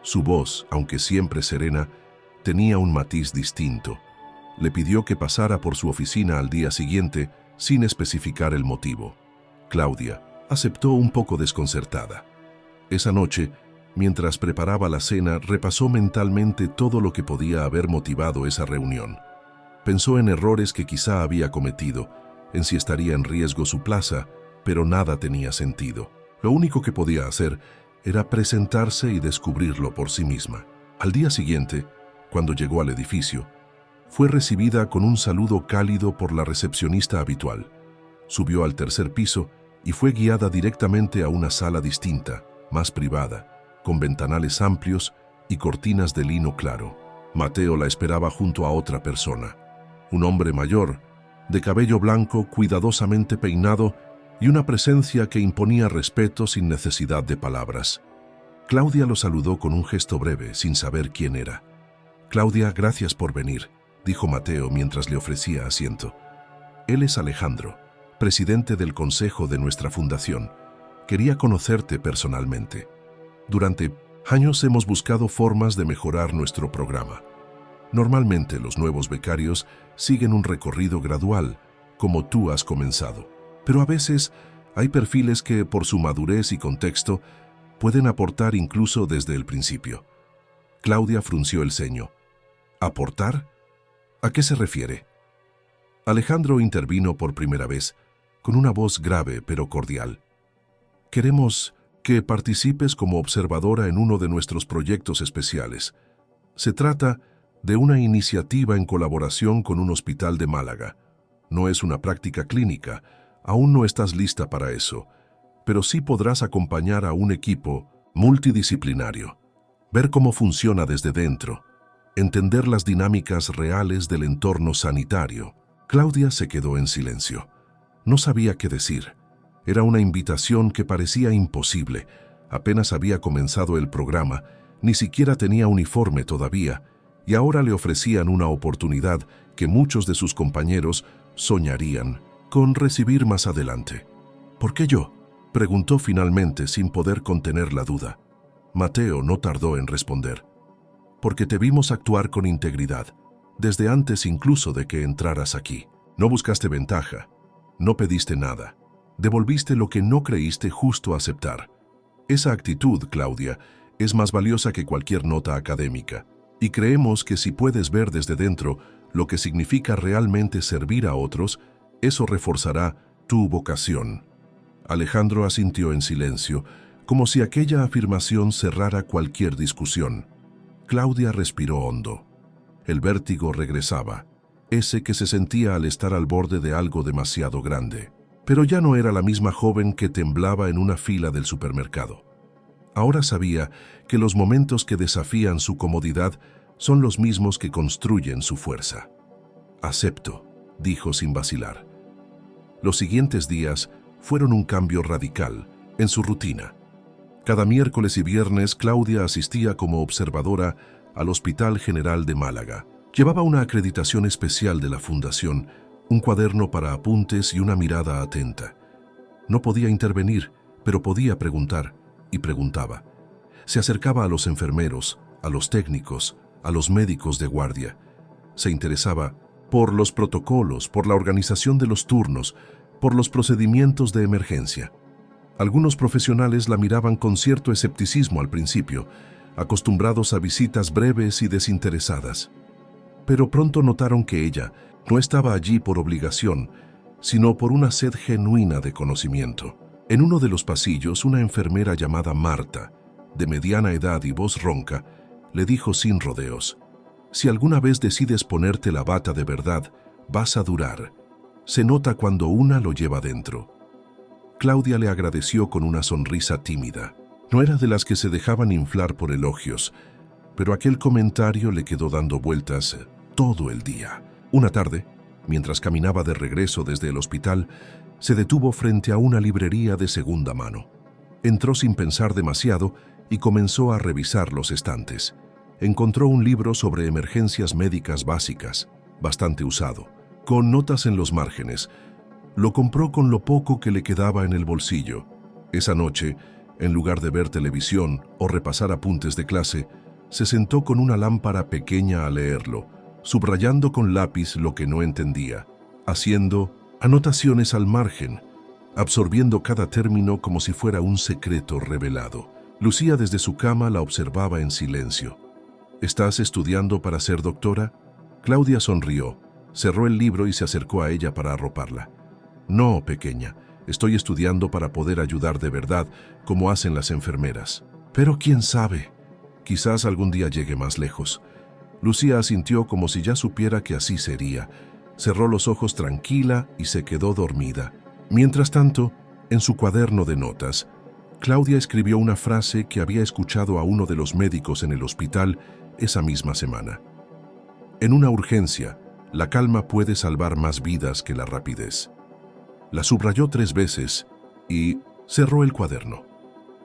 Su voz, aunque siempre serena, tenía un matiz distinto. Le pidió que pasara por su oficina al día siguiente sin especificar el motivo. Claudia aceptó un poco desconcertada. Esa noche, mientras preparaba la cena, repasó mentalmente todo lo que podía haber motivado esa reunión. Pensó en errores que quizá había cometido, en si estaría en riesgo su plaza, pero nada tenía sentido. Lo único que podía hacer era presentarse y descubrirlo por sí misma. Al día siguiente, cuando llegó al edificio, fue recibida con un saludo cálido por la recepcionista habitual. Subió al tercer piso y fue guiada directamente a una sala distinta, más privada, con ventanales amplios y cortinas de lino claro. Mateo la esperaba junto a otra persona, un hombre mayor, de cabello blanco cuidadosamente peinado y una presencia que imponía respeto sin necesidad de palabras. Claudia lo saludó con un gesto breve, sin saber quién era. «Claudia, gracias por venir», dijo Mateo mientras le ofrecía asiento. «Él es Alejandro, presidente del consejo de nuestra fundación. Quería conocerte personalmente. Durante años hemos buscado formas de mejorar nuestro programa. Normalmente los nuevos becarios siguen un recorrido gradual, como tú has comenzado. Pero a veces hay perfiles que, por su madurez y contexto, pueden aportar incluso desde el principio. Claudia frunció el ceño. ¿Aportar? ¿A qué se refiere? Alejandro intervino por primera vez, con una voz grave pero cordial. Queremos que participes como observadora en uno de nuestros proyectos especiales. Se trata de una iniciativa en colaboración con un hospital de Málaga. No es una práctica clínica, aún no estás lista para eso, pero sí podrás acompañar a un equipo multidisciplinario, ver cómo funciona desde dentro, entender las dinámicas reales del entorno sanitario. Claudia se quedó en silencio. No sabía qué decir. Era una invitación que parecía imposible. Apenas había comenzado el programa, ni siquiera tenía uniforme todavía, y ahora le ofrecían una oportunidad que muchos de sus compañeros soñarían con recibir más adelante. ¿Por qué yo?, preguntó finalmente sin poder contener la duda. Mateo no tardó en responder. Porque te vimos actuar con integridad, desde antes incluso de que entraras aquí. No buscaste ventaja, no pediste nada, devolviste lo que no creíste justo aceptar. Esa actitud, Claudia, es más valiosa que cualquier nota académica, y creemos que si puedes ver desde dentro lo que significa realmente servir a otros, eso reforzará tu vocación. Alejandro asintió en silencio, como si aquella afirmación cerrara cualquier discusión. Claudia respiró hondo. El vértigo regresaba, ese que se sentía al estar al borde de algo demasiado grande. Pero ya no era la misma joven que temblaba en una fila del supermercado. Ahora sabía que los momentos que desafían su comodidad son los mismos que construyen su fuerza. «Acepto», dijo sin vacilar. Los siguientes días fueron un cambio radical en su rutina. Cada miércoles y viernes Claudia asistía como observadora al Hospital General de Málaga. Llevaba una acreditación especial de la Fundación, un cuaderno para apuntes y una mirada atenta. No podía intervenir, pero podía preguntar, y preguntaba. Se acercaba a los enfermeros, a los técnicos, a los médicos de guardia. Se interesaba por los protocolos, por la organización de los turnos, por los procedimientos de emergencia. Algunos profesionales la miraban con cierto escepticismo al principio, acostumbrados a visitas breves y desinteresadas. Pero pronto notaron que ella no estaba allí por obligación, sino por una sed genuina de conocimiento. En uno de los pasillos, una enfermera llamada Marta, de mediana edad y voz ronca, le dijo sin rodeos: «Si alguna vez decides ponerte la bata de verdad, vas a durar. Se nota cuando una lo lleva dentro». Claudia le agradeció con una sonrisa tímida. No era de las que se dejaban inflar por elogios, pero aquel comentario le quedó dando vueltas todo el día. Una tarde, mientras caminaba de regreso desde el hospital, se detuvo frente a una librería de segunda mano. Entró sin pensar demasiado y comenzó a revisar los estantes. Encontró un libro sobre emergencias médicas básicas, bastante usado, con notas en los márgenes. Lo compró con lo poco que le quedaba en el bolsillo. Esa noche, en lugar de ver televisión o repasar apuntes de clase, se sentó con una lámpara pequeña a leerlo, subrayando con lápiz lo que no entendía, haciendo anotaciones al margen, absorbiendo cada término como si fuera un secreto revelado. Lucía desde su cama la observaba en silencio. «¿Estás estudiando para ser doctora?». Claudia sonrió, cerró el libro y se acercó a ella para arroparla. «No, pequeña, estoy estudiando para poder ayudar de verdad, como hacen las enfermeras. Pero quién sabe, quizás algún día llegue más lejos». Lucía asintió como si ya supiera que así sería. Cerró los ojos tranquila y se quedó dormida. Mientras tanto, en su cuaderno de notas, Claudia escribió una frase que había escuchado a uno de los médicos en el hospital esa misma semana. «En una urgencia, la calma puede salvar más vidas que la rapidez». La subrayó 3 veces y cerró el cuaderno.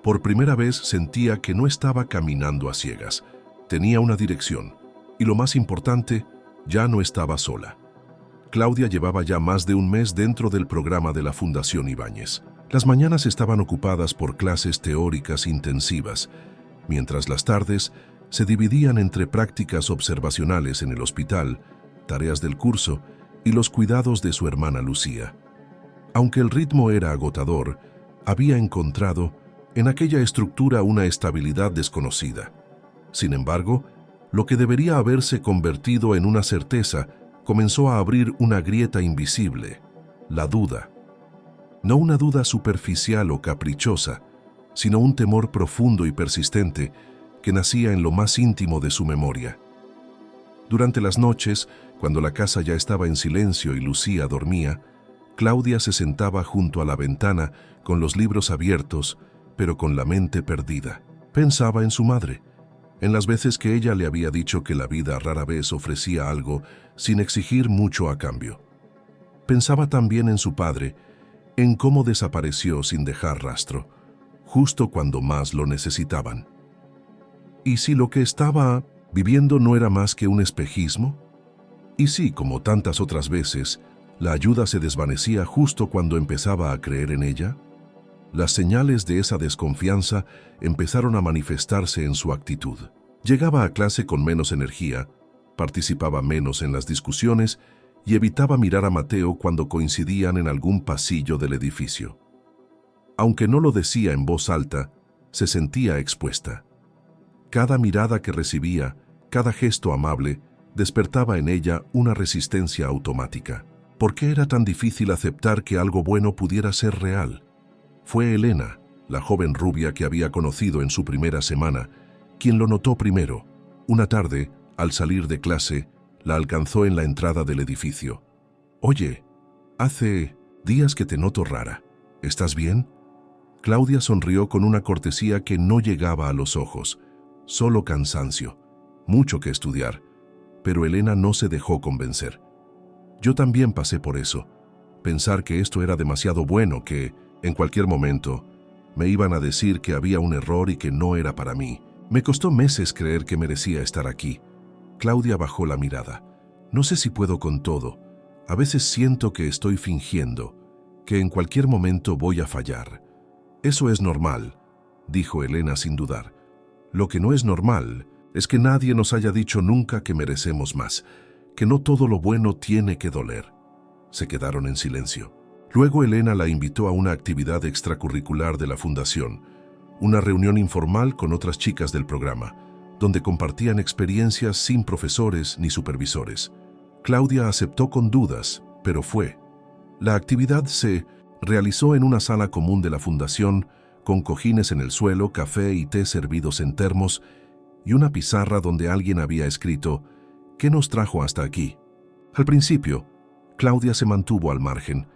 Por primera vez sentía que no estaba caminando a ciegas. Tenía una dirección. Y lo más importante, ya no estaba sola. Claudia llevaba ya más de un mes dentro del programa de la Fundación Ibáñez. Las mañanas estaban ocupadas por clases teóricas intensivas, mientras las tardes se dividían entre prácticas observacionales en el hospital, tareas del curso y los cuidados de su hermana Lucía. Aunque el ritmo era agotador, había encontrado en aquella estructura una estabilidad desconocida. Sin embargo, lo que debería haberse convertido en una certeza comenzó a abrir una grieta invisible, la duda. No una duda superficial o caprichosa, sino un temor profundo y persistente que nacía en lo más íntimo de su memoria. Durante las noches, cuando la casa ya estaba en silencio y Lucía dormía, Claudia se sentaba junto a la ventana con los libros abiertos, pero con la mente perdida. Pensaba en su madre, en las veces que ella le había dicho que la vida rara vez ofrecía algo sin exigir mucho a cambio. Pensaba también en su padre, en cómo desapareció sin dejar rastro, justo cuando más lo necesitaban. ¿Y si lo que estaba viviendo no era más que un espejismo? ¿Y si, como tantas otras veces, la ayuda se desvanecía justo cuando empezaba a creer en ella? Las señales de esa desconfianza empezaron a manifestarse en su actitud. Llegaba a clase con menos energía, participaba menos en las discusiones y evitaba mirar a Mateo cuando coincidían en algún pasillo del edificio. Aunque no lo decía en voz alta, se sentía expuesta. Cada mirada que recibía, cada gesto amable, despertaba en ella una resistencia automática. ¿Por qué era tan difícil aceptar que algo bueno pudiera ser real? Fue Elena, la joven rubia que había conocido en su primera semana, quien lo notó primero. Una tarde, al salir de clase, la alcanzó en la entrada del edificio. «Oye, hace días que te noto rara. ¿Estás bien?» Claudia sonrió con una cortesía que no llegaba a los ojos. Solo cansancio. Mucho que estudiar. Pero Elena no se dejó convencer. Yo también pasé por eso. Pensar que esto era demasiado bueno, que, en cualquier momento, me iban a decir que había un error y que no era para mí. Me costó meses creer que merecía estar aquí. Claudia bajó la mirada. No sé si puedo con todo. A veces siento que estoy fingiendo, que en cualquier momento voy a fallar. Eso es normal, dijo Elena sin dudar. Lo que no es normal es que nadie nos haya dicho nunca que merecemos más, que no todo lo bueno tiene que doler. Se quedaron en silencio. Luego Elena la invitó a una actividad extracurricular de la fundación, una reunión informal con otras chicas del programa, donde compartían experiencias sin profesores ni supervisores. Claudia aceptó con dudas, pero fue. La actividad se realizó en una sala común de la fundación, con cojines en el suelo, café y té servidos en termos, y una pizarra donde alguien había escrito «¿Qué nos trajo hasta aquí?». Al principio, Claudia se mantuvo al margen,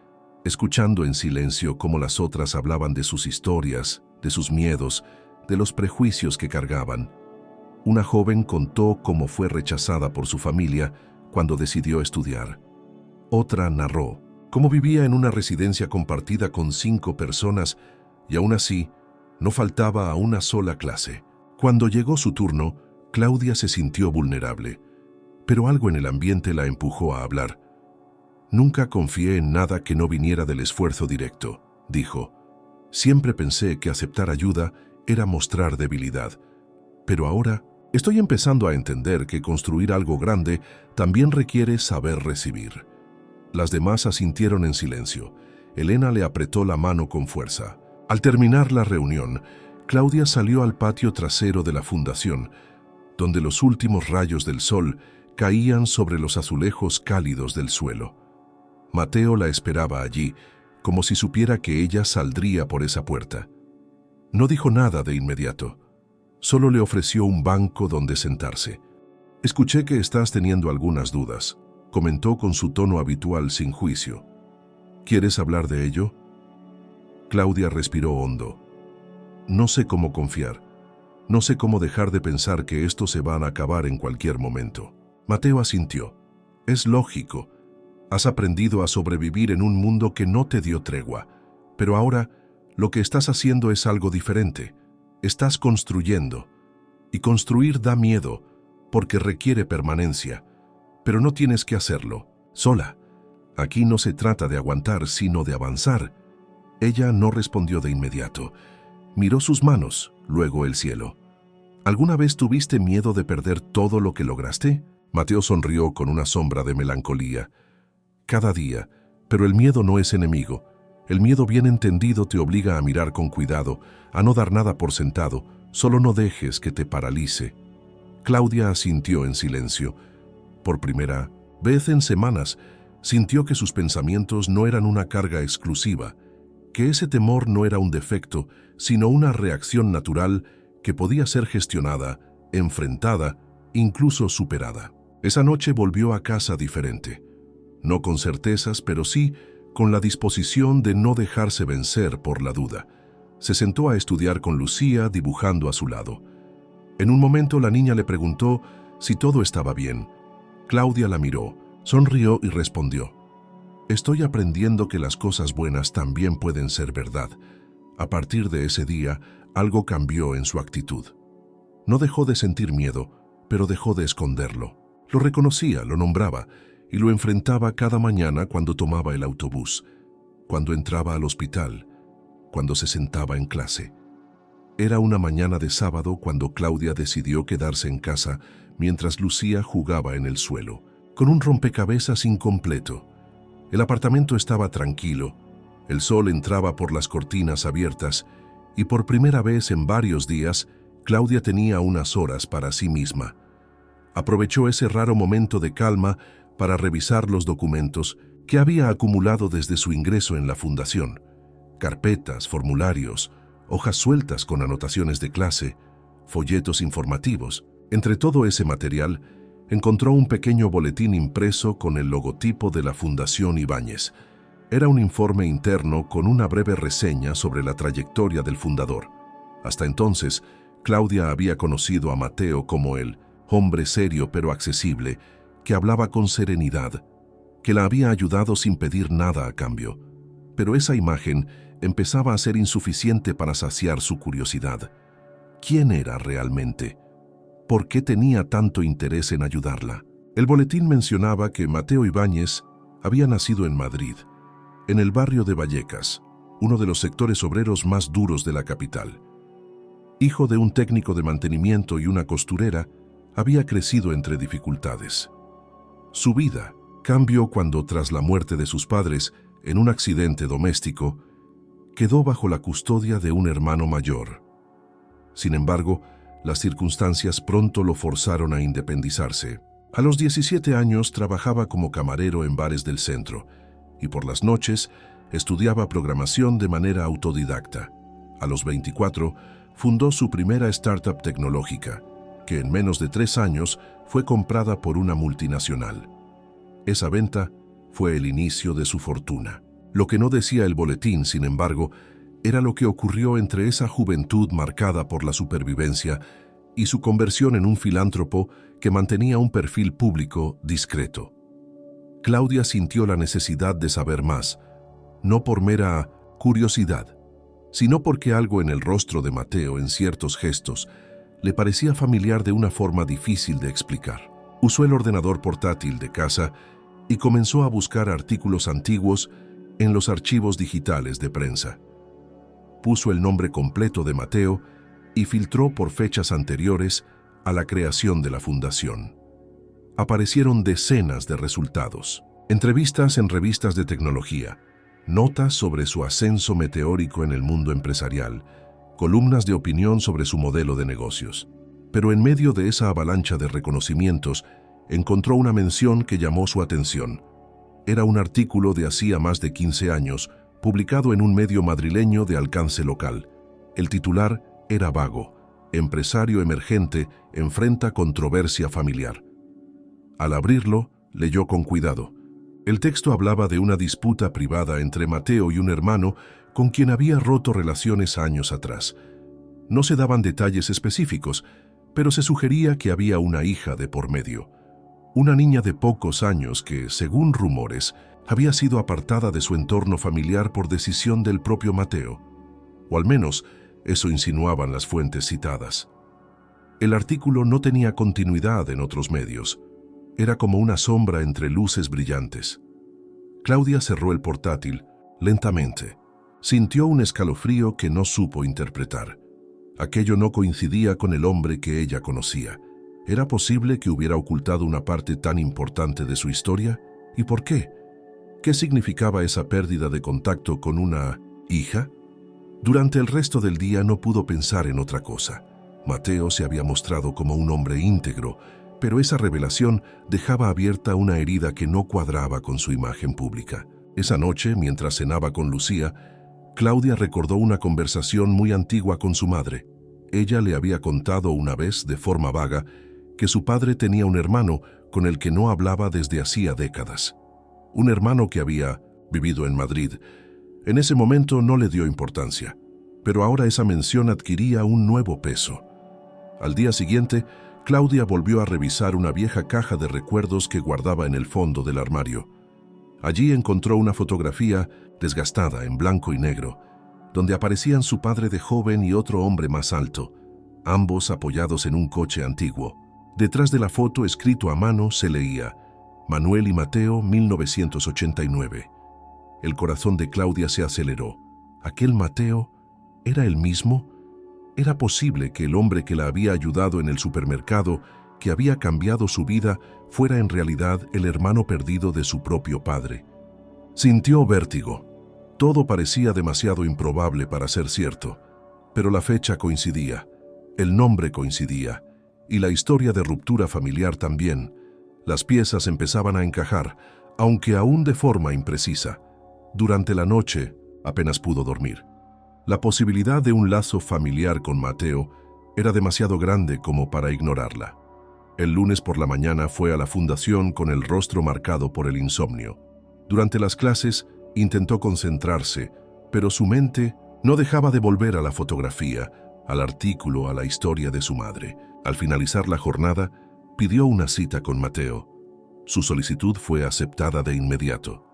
escuchando en silencio cómo las otras hablaban de sus historias, de sus miedos, de los prejuicios que cargaban. Una joven contó cómo fue rechazada por su familia cuando decidió estudiar. Otra narró cómo vivía en una residencia compartida con 5 personas y aún así no faltaba a una sola clase. Cuando llegó su turno, Claudia se sintió vulnerable, pero algo en el ambiente la empujó a hablar. «Nunca confié en nada que no viniera del esfuerzo directo», dijo. «Siempre pensé que aceptar ayuda era mostrar debilidad, pero ahora estoy empezando a entender que construir algo grande también requiere saber recibir». Las demás asintieron en silencio. Elena le apretó la mano con fuerza. Al terminar la reunión, Claudia salió al patio trasero de la fundación, donde los últimos rayos del sol caían sobre los azulejos cálidos del suelo. Mateo la esperaba allí, como si supiera que ella saldría por esa puerta. No dijo nada de inmediato. Solo le ofreció un banco donde sentarse. «Escuché que estás teniendo algunas dudas», comentó con su tono habitual sin juicio. «¿Quieres hablar de ello?». Claudia respiró hondo. «No sé cómo confiar. No sé cómo dejar de pensar que esto se va a acabar en cualquier momento». Mateo asintió. «Es lógico. Has aprendido a sobrevivir en un mundo que no te dio tregua. Pero ahora, lo que estás haciendo es algo diferente. Estás construyendo. Y construir da miedo, porque requiere permanencia. Pero no tienes que hacerlo sola. Aquí no se trata de aguantar, sino de avanzar». Ella no respondió de inmediato. Miró sus manos, luego el cielo. ¿Alguna vez tuviste miedo de perder todo lo que lograste? Mateo sonrió con una sombra de melancolía. Cada día, pero el miedo no es enemigo. El miedo bien entendido te obliga a mirar con cuidado, a no dar nada por sentado, solo no dejes que te paralice. Claudia asintió en silencio. Por primera vez en semanas, sintió que sus pensamientos no eran una carga exclusiva, que ese temor no era un defecto, sino una reacción natural que podía ser gestionada, enfrentada, incluso superada. Esa noche volvió a casa diferente. No con certezas, pero sí con la disposición de no dejarse vencer por la duda. Se sentó a estudiar con Lucía, dibujando a su lado. En un momento la niña le preguntó si todo estaba bien. Claudia la miró, sonrió y respondió: «Estoy aprendiendo que las cosas buenas también pueden ser verdad». A partir de ese día, algo cambió en su actitud. No dejó de sentir miedo, pero dejó de esconderlo. Lo reconocía, lo nombraba y lo enfrentaba cada mañana cuando tomaba el autobús, cuando entraba al hospital, cuando se sentaba en clase. Era una mañana de sábado cuando Claudia decidió quedarse en casa mientras Lucía jugaba en el suelo, con un rompecabezas incompleto. El apartamento estaba tranquilo, el sol entraba por las cortinas abiertas y por primera vez en varios días, Claudia tenía unas horas para sí misma. Aprovechó ese raro momento de calma para revisar los documentos que había acumulado desde su ingreso en la fundación. Carpetas, formularios, hojas sueltas con anotaciones de clase, folletos informativos. Entre todo ese material, encontró un pequeño boletín impreso con el logotipo de la Fundación Ibáñez. Era un informe interno con una breve reseña sobre la trayectoria del fundador. Hasta entonces, Claudia había conocido a Mateo como el hombre serio pero accesible, que hablaba con serenidad, que la había ayudado sin pedir nada a cambio. Pero esa imagen empezaba a ser insuficiente para saciar su curiosidad. ¿Quién era realmente? ¿Por qué tenía tanto interés en ayudarla? El boletín mencionaba que Mateo Ibáñez había nacido en Madrid, en el barrio de Vallecas, uno de los sectores obreros más duros de la capital. Hijo de un técnico de mantenimiento y una costurera, había crecido entre dificultades. Su vida cambió cuando, tras la muerte de sus padres en un accidente doméstico, quedó bajo la custodia de un hermano mayor. Sin embargo, las circunstancias pronto lo forzaron a independizarse. A los 17 años trabajaba como camarero en bares del centro y por las noches estudiaba programación de manera autodidacta. A los 24 fundó su primera startup tecnológica, que en menos de 3 años fue comprada por una multinacional. Esa venta fue el inicio de su fortuna. Lo que no decía el boletín, sin embargo, era lo que ocurrió entre esa juventud marcada por la supervivencia y su conversión en un filántropo que mantenía un perfil público discreto. Claudia sintió la necesidad de saber más, no por mera curiosidad, sino porque algo en el rostro de Mateo, en ciertos gestos, le parecía familiar de una forma difícil de explicar. Usó el ordenador portátil de casa y comenzó a buscar artículos antiguos en los archivos digitales de prensa. Puso el nombre completo de Mateo y filtró por fechas anteriores a la creación de la fundación. Aparecieron decenas de resultados: entrevistas en revistas de tecnología, notas sobre su ascenso meteórico en el mundo empresarial, columnas de opinión sobre su modelo de negocios. Pero en medio de esa avalancha de reconocimientos, encontró una mención que llamó su atención. Era un artículo de hacía más de 15 años, publicado en un medio madrileño de alcance local. El titular era vago: empresario emergente enfrenta controversia familiar. Al abrirlo, leyó con cuidado. El texto hablaba de una disputa privada entre Mateo y un hermano con quien había roto relaciones años atrás. No se daban detalles específicos, pero se sugería que había una hija de por medio. Una niña de pocos años que, según rumores, había sido apartada de su entorno familiar por decisión del propio Mateo. O al menos, eso insinuaban las fuentes citadas. El artículo no tenía continuidad en otros medios. Era como una sombra entre luces brillantes. Claudia cerró el portátil lentamente. Sintió un escalofrío que no supo interpretar. Aquello no coincidía con el hombre que ella conocía. ¿Era posible que hubiera ocultado una parte tan importante de su historia? ¿Y por qué? ¿Qué significaba esa pérdida de contacto con una hija? Durante el resto del día no pudo pensar en otra cosa. Mateo se había mostrado como un hombre íntegro, pero esa revelación dejaba abierta una herida que no cuadraba con su imagen pública. Esa noche, mientras cenaba con Lucía, Claudia recordó una conversación muy antigua con su madre. Ella le había contado una vez, de forma vaga, que su padre tenía un hermano con el que no hablaba desde hacía décadas. Un hermano que había vivido en Madrid. En ese momento no le dio importancia, pero ahora esa mención adquiría un nuevo peso. Al día siguiente, Claudia volvió a revisar una vieja caja de recuerdos que guardaba en el fondo del armario. Allí encontró una fotografía desgastada en blanco y negro, donde aparecían su padre de joven y otro hombre más alto, ambos apoyados en un coche antiguo. Detrás de la foto, escrito a mano, se leía Manuel y Mateo, 1989. El corazón de Claudia se aceleró. ¿Aquel Mateo era el mismo? ¿Era posible que el hombre que la había ayudado en el supermercado, que había cambiado su vida, fuera en realidad el hermano perdido de su propio padre? Sintió vértigo. Todo parecía demasiado improbable para ser cierto, pero la fecha coincidía, el nombre coincidía, y la historia de ruptura familiar también. Las piezas empezaban a encajar, aunque aún de forma imprecisa. Durante la noche apenas pudo dormir. La posibilidad de un lazo familiar con Mateo era demasiado grande como para ignorarla. El lunes por la mañana fue a la fundación con el rostro marcado por el insomnio. Durante las clases intentó concentrarse, pero su mente no dejaba de volver a la fotografía, al artículo, a la historia de su madre. Al finalizar la jornada, pidió una cita con Mateo. Su solicitud fue aceptada de inmediato.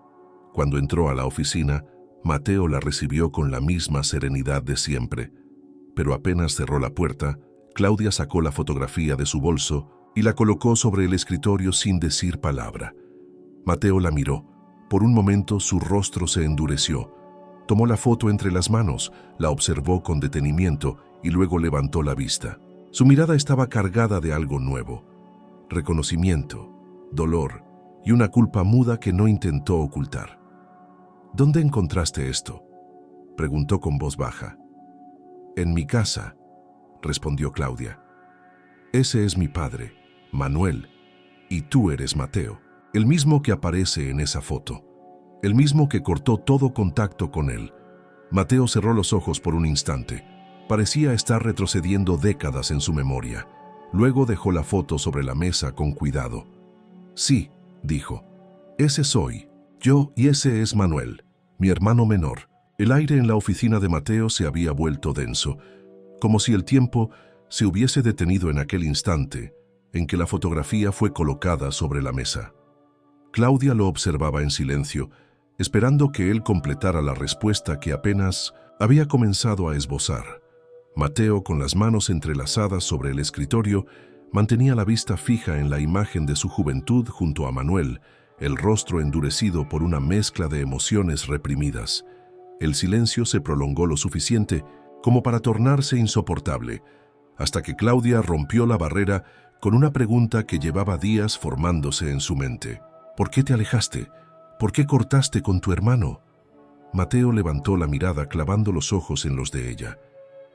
Cuando entró a la oficina, Mateo la recibió con la misma serenidad de siempre. Pero apenas cerró la puerta, Claudia sacó la fotografía de su bolso y la colocó sobre el escritorio sin decir palabra. Mateo la miró. Por un momento su rostro se endureció. Tomó la foto entre las manos, la observó con detenimiento y luego levantó la vista. Su mirada estaba cargada de algo nuevo. Reconocimiento, dolor y una culpa muda que no intentó ocultar. ¿Dónde encontraste esto?, preguntó con voz baja. En mi casa, respondió Claudia. Ese es mi padre, Manuel, y tú eres Mateo, el mismo que aparece en esa foto, el mismo que cortó todo contacto con él. Mateo cerró los ojos por un instante. Parecía estar retrocediendo décadas en su memoria. Luego dejó la foto sobre la mesa con cuidado. Sí, dijo, ese soy yo y ese es Manuel, mi hermano menor. El aire en la oficina de Mateo se había vuelto denso, como si el tiempo se hubiese detenido en aquel instante en que la fotografía fue colocada sobre la mesa. Claudia lo observaba en silencio, esperando que él completara la respuesta que apenas había comenzado a esbozar. Mateo, con las manos entrelazadas sobre el escritorio, mantenía la vista fija en la imagen de su juventud junto a Manuel, el rostro endurecido por una mezcla de emociones reprimidas. El silencio se prolongó lo suficiente como para tornarse insoportable, hasta que Claudia rompió la barrera con una pregunta que llevaba días formándose en su mente. ¿Por qué te alejaste? ¿Por qué cortaste con tu hermano? Mateo levantó la mirada clavando los ojos en los de ella.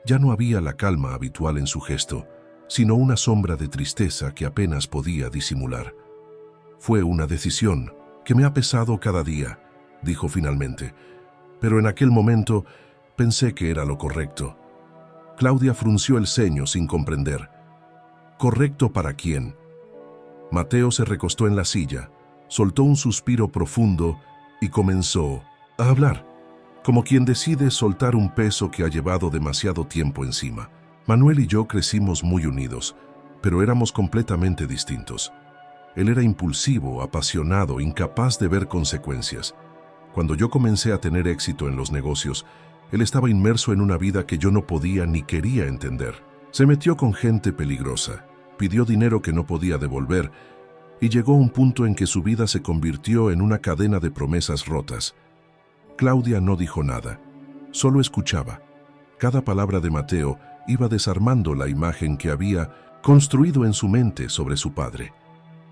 Ya no había la calma habitual en su gesto, sino una sombra de tristeza que apenas podía disimular. Fue una decisión que me ha pesado cada día, dijo finalmente, pero en aquel momento pensé que era lo correcto. Claudia frunció el ceño sin comprender. ¿Correcto para quién? Mateo se recostó en la silla, soltó un suspiro profundo y comenzó a hablar, como quien decide soltar un peso que ha llevado demasiado tiempo encima. Manuel y yo crecimos muy unidos, pero éramos completamente distintos. Él era impulsivo, apasionado, incapaz de ver consecuencias. Cuando yo comencé a tener éxito en los negocios, él estaba inmerso en una vida que yo no podía ni quería entender. Se metió con gente peligrosa, pidió dinero que no podía devolver y llegó a un punto en que su vida se convirtió en una cadena de promesas rotas. Claudia no dijo nada, solo escuchaba. Cada palabra de Mateo iba desarmando la imagen que había construido en su mente sobre su padre.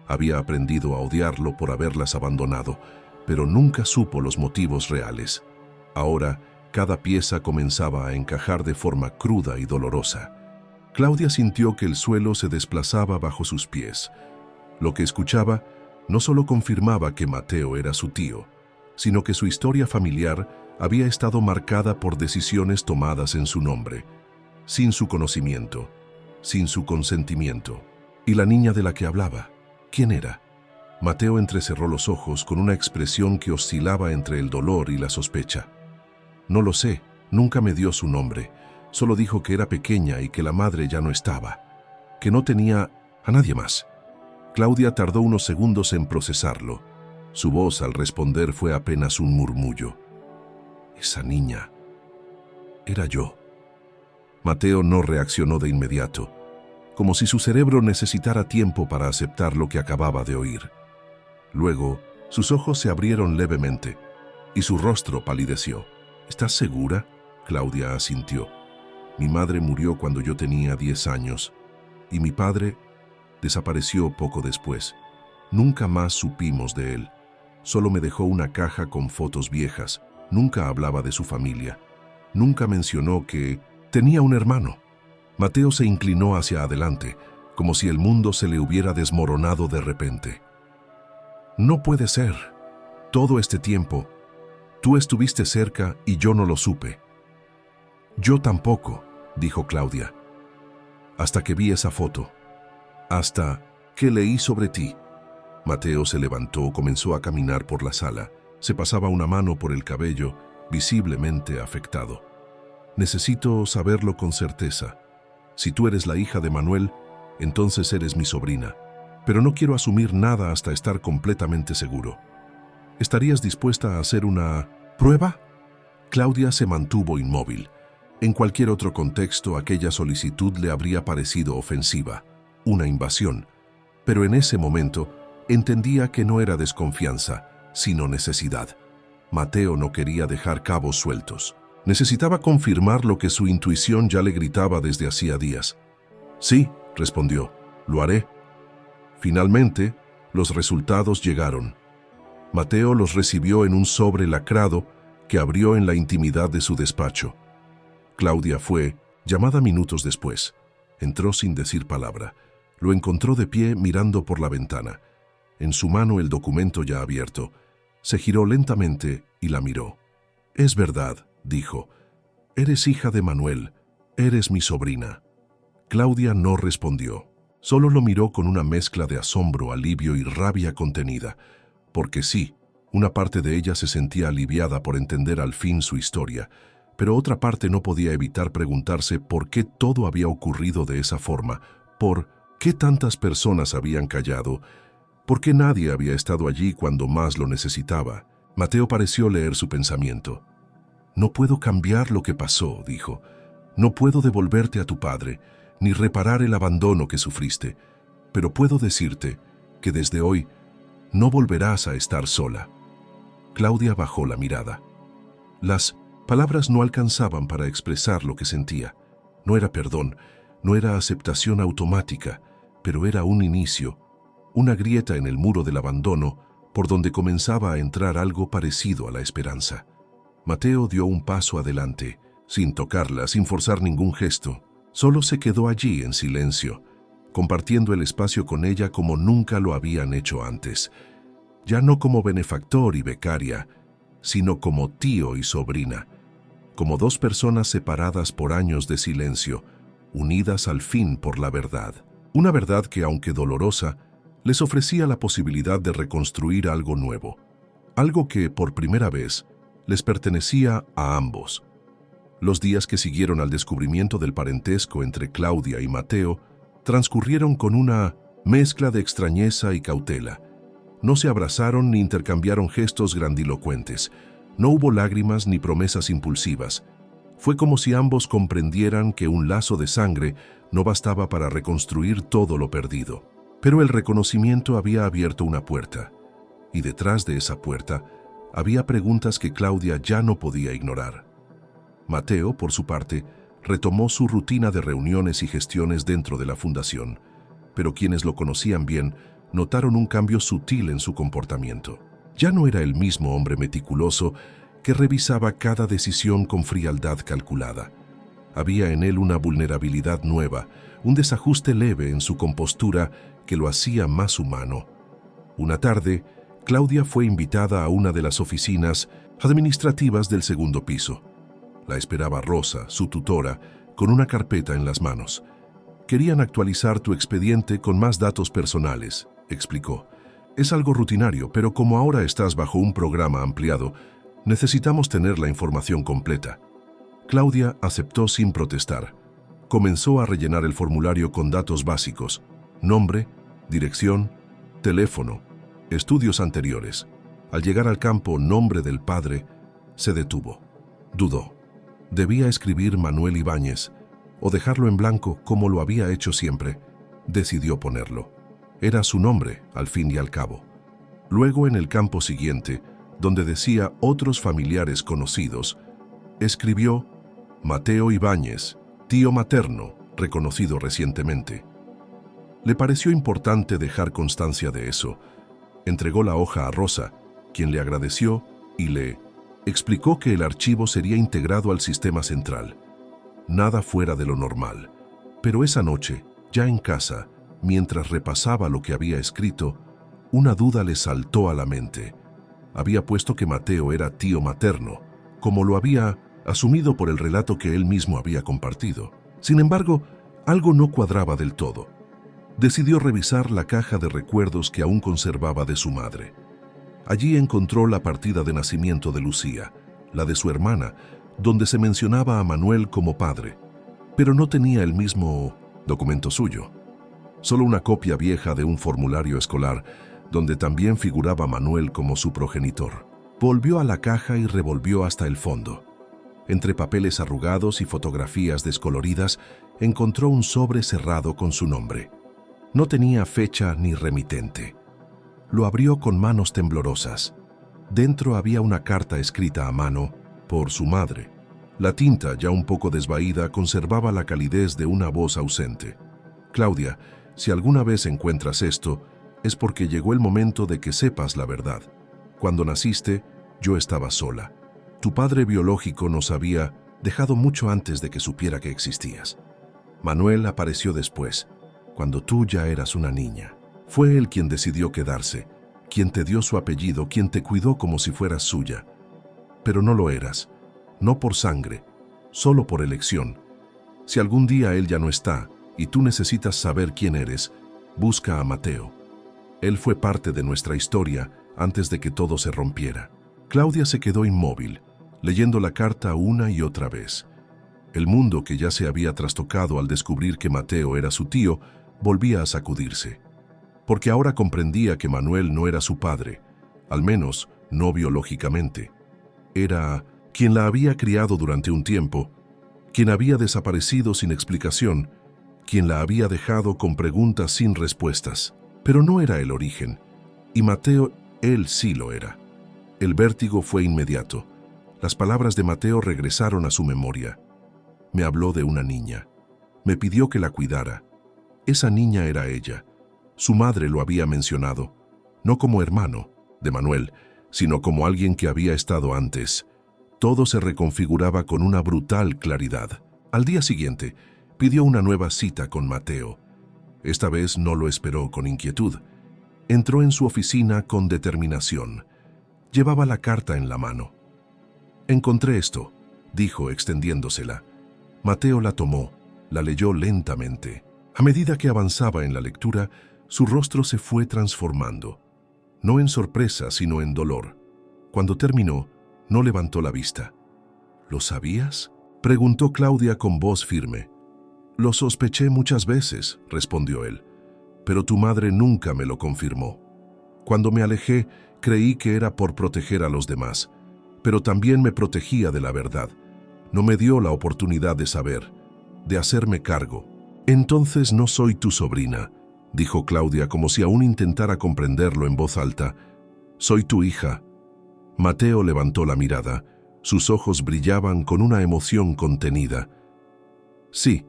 Había aprendido a odiarlo por haberlas abandonado, pero nunca supo los motivos reales. Ahora, cada pieza comenzaba a encajar de forma cruda y dolorosa. Claudia sintió que el suelo se desplazaba bajo sus pies. Lo que escuchaba no solo confirmaba que Mateo era su tío, sino que su historia familiar había estado marcada por decisiones tomadas en su nombre, sin su conocimiento, sin su consentimiento. ¿Y la niña de la que hablaba? ¿Quién era? Mateo entrecerró los ojos con una expresión que oscilaba entre el dolor y la sospecha. No lo sé, nunca me dio su nombre. Solo dijo que era pequeña y que la madre ya no estaba, que no tenía a nadie más. Claudia tardó unos segundos en procesarlo. Su voz al responder fue apenas un murmullo. Esa niña era yo. Mateo no reaccionó de inmediato, como si su cerebro necesitara tiempo para aceptar lo que acababa de oír. Luego, sus ojos se abrieron levemente y su rostro palideció. ¿Estás segura? Claudia asintió. Mi madre murió cuando yo tenía 10 años y mi padre desapareció poco después. Nunca más supimos de él. Solo me dejó una caja con fotos viejas. Nunca hablaba de su familia. Nunca mencionó que tenía un hermano. Mateo se inclinó hacia adelante, como si el mundo se le hubiera desmoronado de repente. No puede ser. Todo este tiempo, tú estuviste cerca y yo no lo supe. Yo tampoco, dijo Claudia. Hasta que vi esa foto. Hasta que leí sobre ti. Mateo se levantó, comenzó a caminar por la sala. Se pasaba una mano por el cabello, visiblemente afectado. Necesito saberlo con certeza. Si tú eres la hija de Manuel, entonces eres mi sobrina. Pero no quiero asumir nada hasta estar completamente seguro. ¿Estarías dispuesta a hacer una prueba? Claudia se mantuvo inmóvil. En cualquier otro contexto, aquella solicitud le habría parecido ofensiva, una invasión. Pero en ese momento, entendía que no era desconfianza, sino necesidad. Mateo no quería dejar cabos sueltos. Necesitaba confirmar lo que su intuición ya le gritaba desde hacía días. Sí, respondió, lo haré. Finalmente, los resultados llegaron. Mateo los recibió en un sobre lacrado que abrió en la intimidad de su despacho. Claudia fue llamada minutos después. Entró sin decir palabra. Lo encontró de pie mirando por la ventana. En su mano el documento ya abierto. Se giró lentamente y la miró. Es verdad, dijo. Eres hija de Manuel. Eres mi sobrina. Claudia no respondió. Solo lo miró con una mezcla de asombro, alivio y rabia contenida. Porque sí, una parte de ella se sentía aliviada por entender al fin su historia, pero otra parte no podía evitar preguntarse por qué todo había ocurrido de esa forma, por qué tantas personas habían callado, por qué nadie había estado allí cuando más lo necesitaba. Mateo pareció leer su pensamiento. No puedo cambiar lo que pasó, dijo. No puedo devolverte a tu padre, ni reparar el abandono que sufriste, pero puedo decirte que desde hoy no volverás a estar sola. Claudia bajó la mirada. Las palabras no alcanzaban para expresar lo que sentía. No era perdón, no era aceptación automática, pero era un inicio, una grieta en el muro del abandono por donde comenzaba a entrar algo parecido a la esperanza. Mateo dio un paso adelante, sin tocarla, sin forzar ningún gesto. Solo se quedó allí en silencio, compartiendo el espacio con ella como nunca lo habían hecho antes. Ya no como benefactor y becaria, sino como tío y sobrina. Como dos personas separadas por años de silencio, unidas al fin por la verdad. Una verdad que, aunque dolorosa, les ofrecía la posibilidad de reconstruir algo nuevo. Algo que, por primera vez, les pertenecía a ambos. Los días que siguieron al descubrimiento del parentesco entre Claudia y Mateo transcurrieron con una mezcla de extrañeza y cautela. No se abrazaron ni intercambiaron gestos grandilocuentes. No hubo lágrimas ni promesas impulsivas. Fue como si ambos comprendieran que un lazo de sangre no bastaba para reconstruir todo lo perdido. Pero el reconocimiento había abierto una puerta, y detrás de esa puerta había preguntas que Claudia ya no podía ignorar. Mateo, por su parte, retomó su rutina de reuniones y gestiones dentro de la fundación, pero quienes lo conocían bien notaron un cambio sutil en su comportamiento. Ya no era el mismo hombre meticuloso que revisaba cada decisión con frialdad calculada. Había en él una vulnerabilidad nueva, un desajuste leve en su compostura que lo hacía más humano. Una tarde, Claudia fue invitada a una de las oficinas administrativas del segundo piso. La esperaba Rosa, su tutora, con una carpeta en las manos. «Querían actualizar tu expediente con más datos personales», explicó. «Es algo rutinario, pero como ahora estás bajo un programa ampliado, necesitamos tener la información completa». Claudia aceptó sin protestar. Comenzó a rellenar el formulario con datos básicos: nombre, dirección, teléfono, estudios anteriores. Al llegar al campo nombre del padre, se detuvo. Dudó. Debía escribir Manuel Ibáñez o dejarlo en blanco como lo había hecho siempre. Decidió ponerlo. Era su nombre, al fin y al cabo. Luego, en el campo siguiente, donde decía otros familiares conocidos, escribió Mateo Ibáñez, tío materno, reconocido recientemente. Le pareció importante dejar constancia de eso. Entregó la hoja a Rosa, quien le agradeció y le explicó que el archivo sería integrado al sistema central. Nada fuera de lo normal. Pero esa noche, ya en casa, mientras repasaba lo que había escrito, una duda le saltó a la mente. Había puesto que Mateo era tío materno, como lo había asumido por el relato que él mismo había compartido. Sin embargo, algo no cuadraba del todo. Decidió revisar la caja de recuerdos que aún conservaba de su madre. Allí encontró la partida de nacimiento de Lucía, la de su hermana, donde se mencionaba a Manuel como padre, pero no tenía el mismo documento suyo. Solo una copia vieja de un formulario escolar, donde también figuraba Manuel como su progenitor. Volvió a la caja y revolvió hasta el fondo. Entre papeles arrugados y fotografías descoloridas, encontró un sobre cerrado con su nombre. No tenía fecha ni remitente. Lo abrió con manos temblorosas. Dentro había una carta escrita a mano por su madre. La tinta, ya un poco desvaída, conservaba la calidez de una voz ausente. «Claudia, si alguna vez encuentras esto, es porque llegó el momento de que sepas la verdad. Cuando naciste, yo estaba sola. Tu padre biológico nos había dejado mucho antes de que supiera que existías. Manuel apareció después, cuando tú ya eras una niña. Fue él quien decidió quedarse, quien te dio su apellido, quien te cuidó como si fueras suya. Pero no lo eras, no por sangre, solo por elección. Si algún día él ya no está y tú necesitas saber quién eres, busca a Mateo. Él fue parte de nuestra historia antes de que todo se rompiera». Claudia se quedó inmóvil, leyendo la carta una y otra vez. El mundo que ya se había trastocado al descubrir que Mateo era su tío, volvía a sacudirse. Porque ahora comprendía que Manuel no era su padre, al menos no biológicamente. Era quien la había criado durante un tiempo, quien había desaparecido sin explicación, quien la había dejado con preguntas sin respuestas. Pero no era el origen, y Mateo, él sí lo era. El vértigo fue inmediato. Las palabras de Mateo regresaron a su memoria. Me habló de una niña. Me pidió que la cuidara. Esa niña era ella. Su madre lo había mencionado, no como hermano de Manuel, sino como alguien que había estado antes. Todo se reconfiguraba con una brutal claridad. Al día siguiente, pidió una nueva cita con Mateo. Esta vez no lo esperó con inquietud. Entró en su oficina con determinación. Llevaba la carta en la mano. «Encontré esto», dijo extendiéndosela. Mateo la tomó, la leyó lentamente. A medida que avanzaba en la lectura, su rostro se fue transformando. No en sorpresa, sino en dolor. Cuando terminó, no levantó la vista. «¿Lo sabías?», preguntó Claudia con voz firme. «Lo sospeché muchas veces», respondió él, «pero tu madre nunca me lo confirmó. Cuando me alejé, creí que era por proteger a los demás, pero también me protegía de la verdad. No me dio la oportunidad de saber, de hacerme cargo». «Entonces no soy tu sobrina», dijo Claudia como si aún intentara comprenderlo en voz alta. «Soy tu hija». Mateo levantó la mirada. Sus ojos brillaban con una emoción contenida. Sí.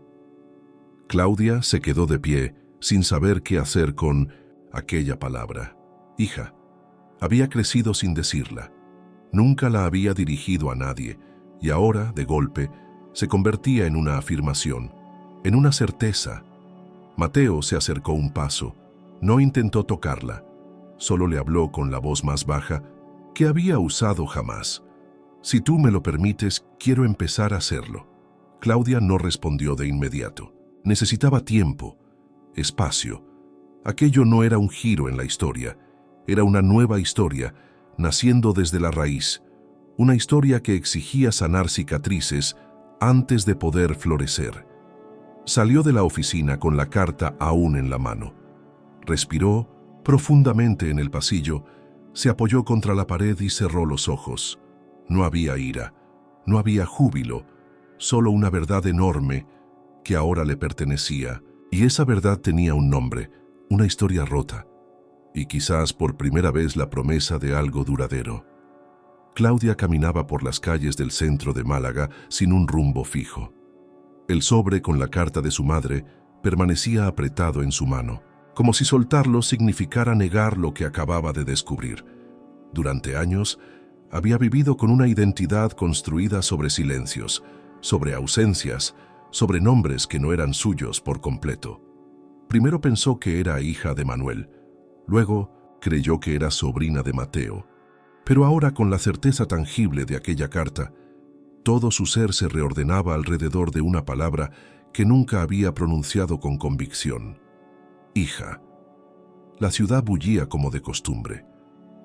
Claudia se quedó de pie, sin saber qué hacer con aquella palabra. Hija. Había crecido sin decirla. Nunca la había dirigido a nadie, y ahora, de golpe, se convertía en una afirmación, en una certeza. Mateo se acercó un paso. No intentó tocarla. Solo le habló con la voz más baja que había usado jamás. Si tú me lo permites, quiero empezar a hacerlo. Claudia no respondió de inmediato. Necesitaba tiempo, espacio. Aquello no era un giro en la historia. Era una nueva historia, naciendo desde la raíz. Una historia que exigía sanar cicatrices antes de poder florecer. Salió de la oficina con la carta aún en la mano. Respiró profundamente en el pasillo, se apoyó contra la pared y cerró los ojos. No había ira, no había júbilo, solo una verdad enorme que ahora le pertenecía, y esa verdad tenía un nombre, una historia rota, y quizás por primera vez la promesa de algo duradero. Claudia caminaba por las calles del centro de Málaga sin un rumbo fijo. El sobre con la carta de su madre permanecía apretado en su mano, como si soltarlo significara negar lo que acababa de descubrir. Durante años, había vivido con una identidad construida sobre silencios, sobre ausencias, sobre nombres que no eran suyos por completo. Primero pensó que era hija de Manuel, luego creyó que era sobrina de Mateo, pero ahora con la certeza tangible de aquella carta, todo su ser se reordenaba alrededor de una palabra que nunca había pronunciado con convicción. Hija. La ciudad bullía como de costumbre.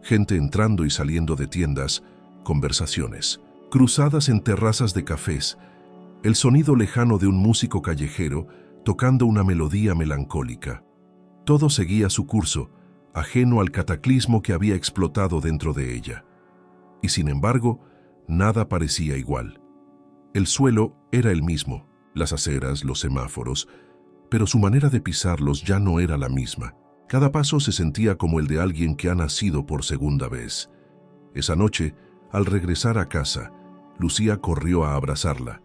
Gente entrando y saliendo de tiendas, conversaciones, cruzadas en terrazas de cafés, el sonido lejano de un músico callejero tocando una melodía melancólica. Todo seguía su curso, ajeno al cataclismo que había explotado dentro de ella. Y sin embargo, nada parecía igual. El suelo era el mismo, las aceras, los semáforos, pero su manera de pisarlos ya no era la misma. Cada paso se sentía como el de alguien que ha nacido por segunda vez. Esa noche, al regresar a casa, Lucía corrió a abrazarla.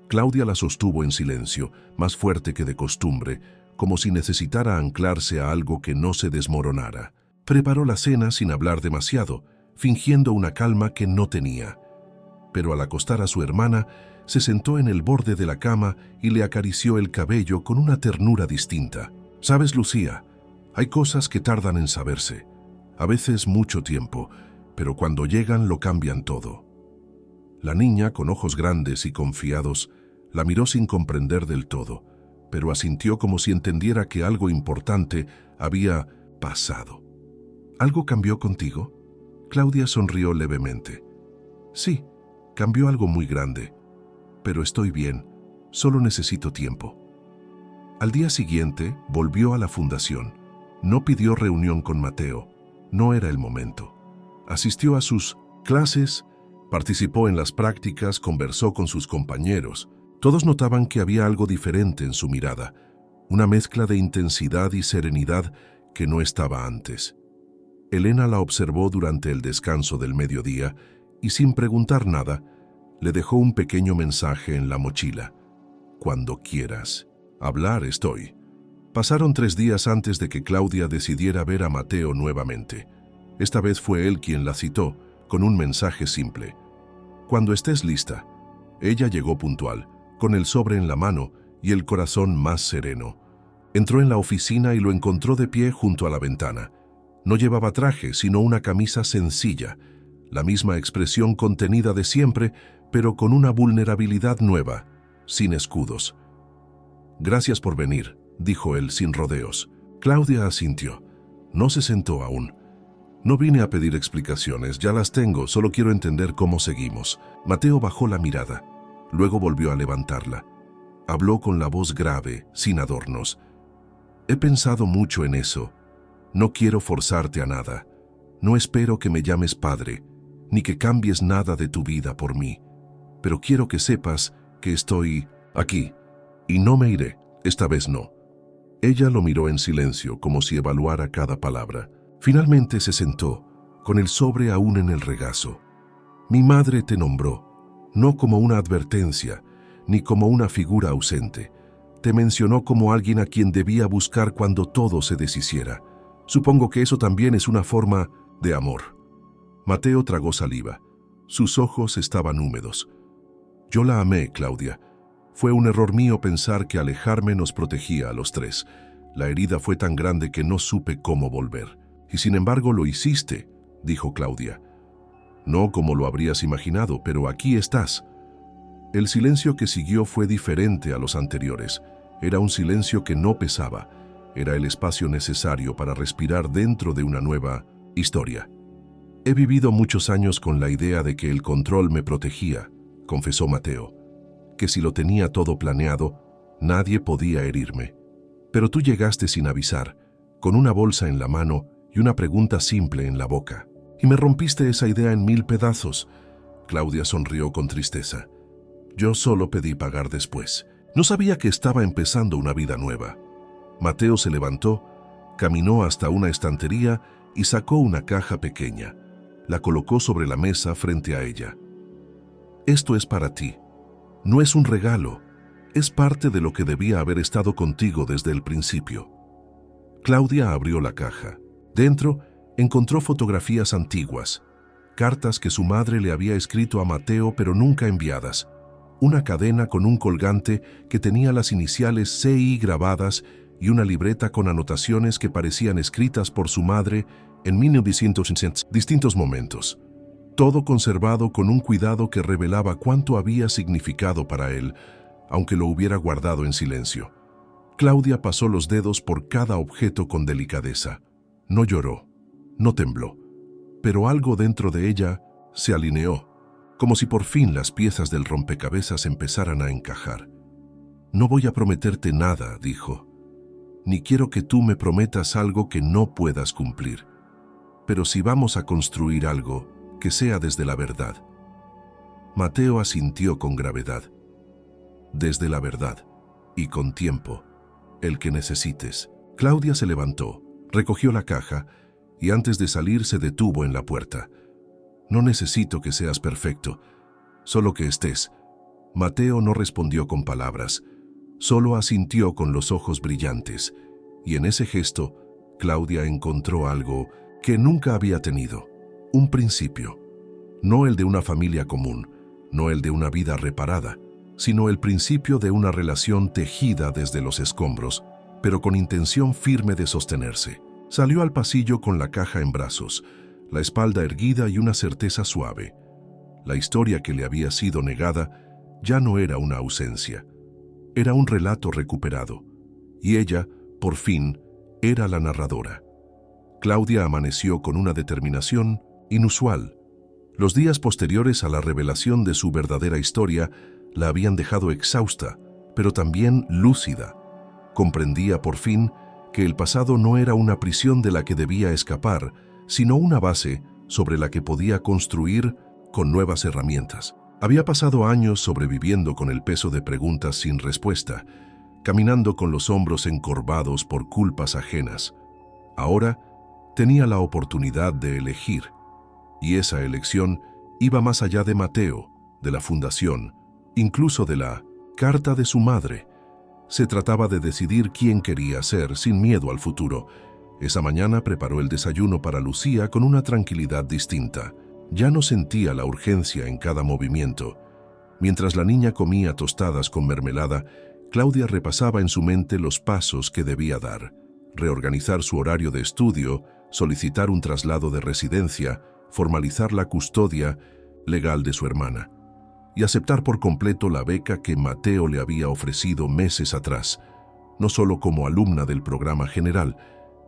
Claudia la sostuvo en silencio, más fuerte que de costumbre, como si necesitara anclarse a algo que no se desmoronara. Preparó la cena sin hablar demasiado, fingiendo una calma que no tenía. Pero al acostar a su hermana, se sentó en el borde de la cama y le acarició el cabello con una ternura distinta. «¿Sabes, Lucía? Hay cosas que tardan en saberse. A veces mucho tiempo, pero cuando llegan lo cambian todo». La niña, con ojos grandes y confiados, la miró sin comprender del todo, pero asintió como si entendiera que algo importante había pasado. «¿Algo cambió contigo?» Claudia sonrió levemente. «Sí, cambió algo muy grande, pero estoy bien, solo necesito tiempo». Al día siguiente volvió a la fundación. No pidió reunión con Mateo, no era el momento. Asistió a sus clases, participó en las prácticas, conversó con sus compañeros. Todos notaban que había algo diferente en su mirada, una mezcla de intensidad y serenidad que no estaba antes. Elena la observó durante el descanso del mediodía y sin preguntar nada, le dejó un pequeño mensaje en la mochila. «Cuando quieras. Hablar estoy». Pasaron 3 días antes de que Claudia decidiera ver a Mateo nuevamente. Esta vez fue él quien la citó, con un mensaje simple. «Cuando estés lista». Ella llegó puntual, con el sobre en la mano y el corazón más sereno. Entró en la oficina y lo encontró de pie junto a la ventana. No llevaba traje, sino una camisa sencilla, la misma expresión contenida de siempre, pero con una vulnerabilidad nueva, sin escudos. «Gracias por venir», dijo él sin rodeos. Claudia asintió. No se sentó aún. «No vine a pedir explicaciones, ya las tengo, solo quiero entender cómo seguimos». Mateo bajó la mirada, luego volvió a levantarla. Habló con la voz grave, sin adornos. «He pensado mucho en eso. No quiero forzarte a nada. No espero que me llames padre, ni que cambies nada de tu vida por mí. Pero quiero que sepas que estoy aquí, y no me iré, esta vez no». Ella lo miró en silencio, como si evaluara cada palabra. Finalmente se sentó, con el sobre aún en el regazo. «Mi madre te nombró, no como una advertencia, ni como una figura ausente. Te mencionó como alguien a quien debía buscar cuando todo se deshiciera. Supongo que eso también es una forma de amor. Mateo tragó saliva. Sus ojos estaban húmedos. Yo la amé, Claudia. Fue un error mío pensar que alejarme nos protegía a los tres. La herida fue tan grande que no supe cómo volver. Y sin embargo lo hiciste, dijo Claudia. No como lo habrías imaginado, pero aquí estás. El silencio que siguió fue diferente a los anteriores. Era un silencio que no pesaba. Era el espacio necesario para respirar dentro de una nueva historia. He vivido muchos años con la idea de que el control me protegía, confesó Mateo, que si lo tenía todo planeado, nadie podía herirme. Pero tú llegaste sin avisar, con una bolsa en la mano y una pregunta simple en la boca. Y me rompiste esa idea en 1000 pedazos. Claudia sonrió con tristeza. Yo solo pedí pagar después. No sabía que estaba empezando una vida nueva. Mateo se levantó, caminó hasta una estantería y sacó una caja pequeña. La colocó sobre la mesa frente a ella. Esto es para ti. No es un regalo. Es parte de lo que debía haber estado contigo desde el principio. Claudia abrió la caja. Dentro encontró fotografías antiguas, cartas que su madre le había escrito a Mateo pero nunca enviadas, una cadena con un colgante que tenía las iniciales CI grabadas y una libreta con anotaciones que parecían escritas por su madre en 1960, distintos momentos. Todo conservado con un cuidado que revelaba cuánto había significado para él, aunque lo hubiera guardado en silencio. Claudia pasó los dedos por cada objeto con delicadeza. No lloró, no tembló, pero algo dentro de ella se alineó, como si por fin las piezas del rompecabezas empezaran a encajar. No voy a prometerte nada, dijo, ni quiero que tú me prometas algo que no puedas cumplir. Pero si vamos a construir algo, que sea desde la verdad. Mateo asintió con gravedad. Desde la verdad, y con tiempo, el que necesites. Claudia se levantó, recogió la caja, y antes de salir se detuvo en la puerta. No necesito que seas perfecto, solo que estés. Mateo no respondió con palabras, solo asintió con los ojos brillantes, y en ese gesto, Claudia encontró algo que nunca había tenido, un principio. No el de una familia común, no el de una vida reparada, sino el principio de una relación tejida desde los escombros, pero con intención firme de sostenerse. Salió al pasillo con la caja en brazos, la espalda erguida y una certeza suave. La historia que le había sido negada ya no era una ausencia, era un relato recuperado, y ella, por fin, era la narradora. Claudia amaneció con una determinación inusual. Los días posteriores a la revelación de su verdadera historia la habían dejado exhausta, pero también lúcida. Comprendía por fin que el pasado no era una prisión de la que debía escapar, sino una base sobre la que podía construir con nuevas herramientas. Había pasado años sobreviviendo con el peso de preguntas sin respuesta, caminando con los hombros encorvados por culpas ajenas. Ahora tenía la oportunidad de elegir, y esa elección iba más allá de Mateo, de la fundación, incluso de la carta de su madre. Se trataba de decidir quién quería ser sin miedo al futuro. Esa mañana preparó el desayuno para Lucía con una tranquilidad distinta. Ya no sentía la urgencia en cada movimiento. Mientras la niña comía tostadas con mermelada, Claudia repasaba en su mente los pasos que debía dar. Reorganizar su horario de estudio, solicitar un traslado de residencia, formalizar la custodia legal de su hermana y aceptar por completo la beca que Mateo le había ofrecido meses atrás, no solo como alumna del programa general,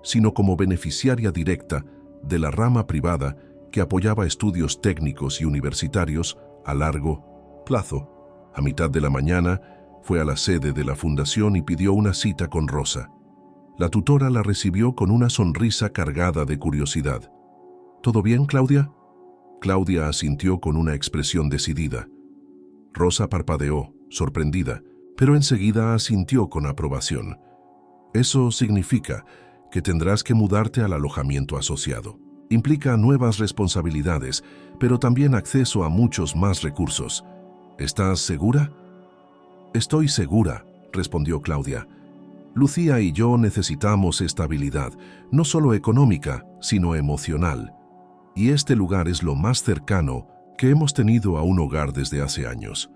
sino como beneficiaria directa de la rama privada que apoyaba estudios técnicos y universitarios a largo plazo. A mitad de la mañana fue a la sede de la fundación y pidió una cita con Rosa. La tutora la recibió con una sonrisa cargada de curiosidad. ¿Todo bien, Claudia? Claudia asintió con una expresión decidida. Rosa parpadeó, sorprendida, pero enseguida asintió con aprobación. Eso significa que tendrás que mudarte al alojamiento asociado. Implica nuevas responsabilidades, pero también acceso a muchos más recursos. ¿Estás segura? Estoy segura, respondió Claudia. Lucía y yo necesitamos estabilidad, no solo económica, sino emocional. Y este lugar es lo más cercano que hemos tenido a un hogar desde hace años.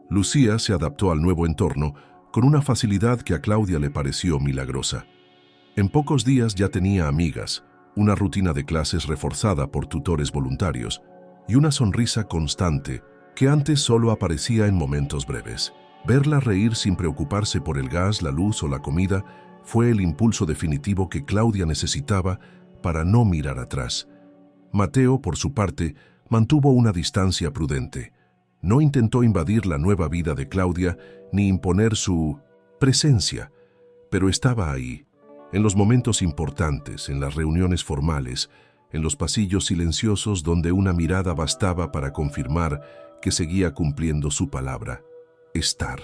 Lucía se adaptó al nuevo entorno con una facilidad que a Claudia le pareció milagrosa. En pocos días ya tenía amigas, una rutina de clases reforzada por tutores voluntarios y una sonrisa constante que antes solo aparecía en momentos breves. Verla reír sin preocuparse por el gas, la luz o la comida fue el impulso definitivo que Claudia necesitaba para no mirar atrás. Mateo, por su parte, mantuvo una distancia prudente. No intentó invadir la nueva vida de Claudia ni imponer su presencia, pero estaba ahí, en los momentos importantes, en las reuniones formales, en los pasillos silenciosos donde una mirada bastaba para confirmar que seguía cumpliendo su palabra. Estar.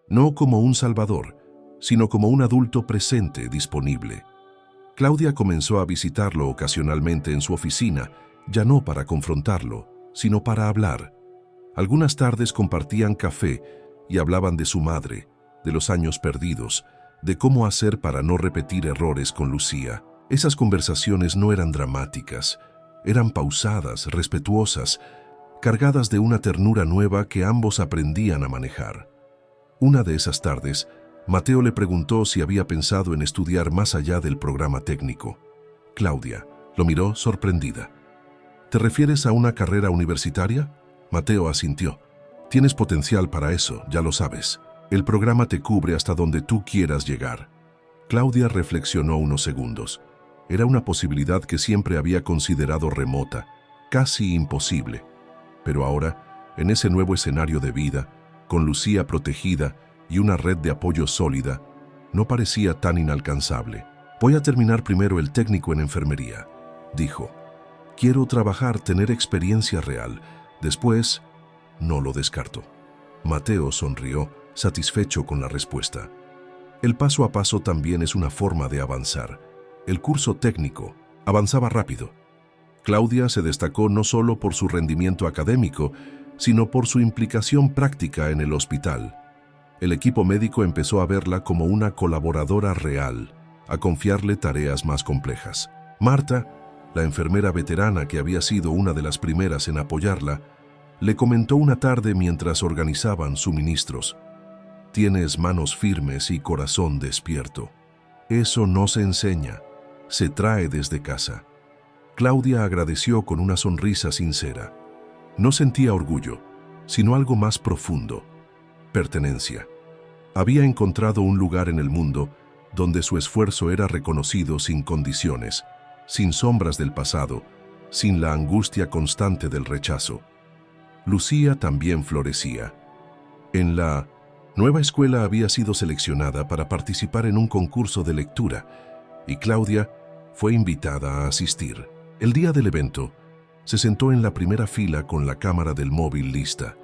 No como un salvador, sino como un adulto presente, disponible. Claudia comenzó a visitarlo ocasionalmente en su oficina, ya no para confrontarlo, sino para hablar. Algunas tardes compartían café y hablaban de su madre, de los años perdidos, de cómo hacer para no repetir errores con Lucía. Esas conversaciones no eran dramáticas, eran pausadas, respetuosas, cargadas de una ternura nueva que ambos aprendían a manejar. Una de esas tardes, Mateo le preguntó si había pensado en estudiar más allá del programa técnico. Claudia lo miró sorprendida. ¿Te refieres a una carrera universitaria? Mateo asintió. Tienes potencial para eso, ya lo sabes. El programa te cubre hasta donde tú quieras llegar. Claudia reflexionó unos segundos. Era una posibilidad que siempre había considerado remota, casi imposible. Pero ahora, en ese nuevo escenario de vida, con Lucía protegida y una red de apoyo sólida, no parecía tan inalcanzable. Voy a terminar primero el técnico en enfermería, dijo. Quiero trabajar, tener experiencia real. Después, no lo descarto. Mateo sonrió, satisfecho con la respuesta. El paso a paso también es una forma de avanzar. El curso técnico avanzaba rápido. Claudia se destacó no solo por su rendimiento académico, sino por su implicación práctica en el hospital. El equipo médico empezó a verla como una colaboradora real, a confiarle tareas más complejas. Marta, la enfermera veterana que había sido una de las primeras en apoyarla, le comentó una tarde mientras organizaban suministros. Tienes manos firmes y corazón despierto. Eso no se enseña, se trae desde casa. Claudia agradeció con una sonrisa sincera. No sentía orgullo, sino algo más profundo, pertenencia. Había encontrado un lugar en el mundo donde su esfuerzo era reconocido sin condiciones, sin sombras del pasado, sin la angustia constante del rechazo. Lucía también florecía. En la nueva escuela había sido seleccionada para participar en un concurso de lectura y Claudia fue invitada a asistir. El día del evento, se sentó en la primera fila con la cámara del móvil lista.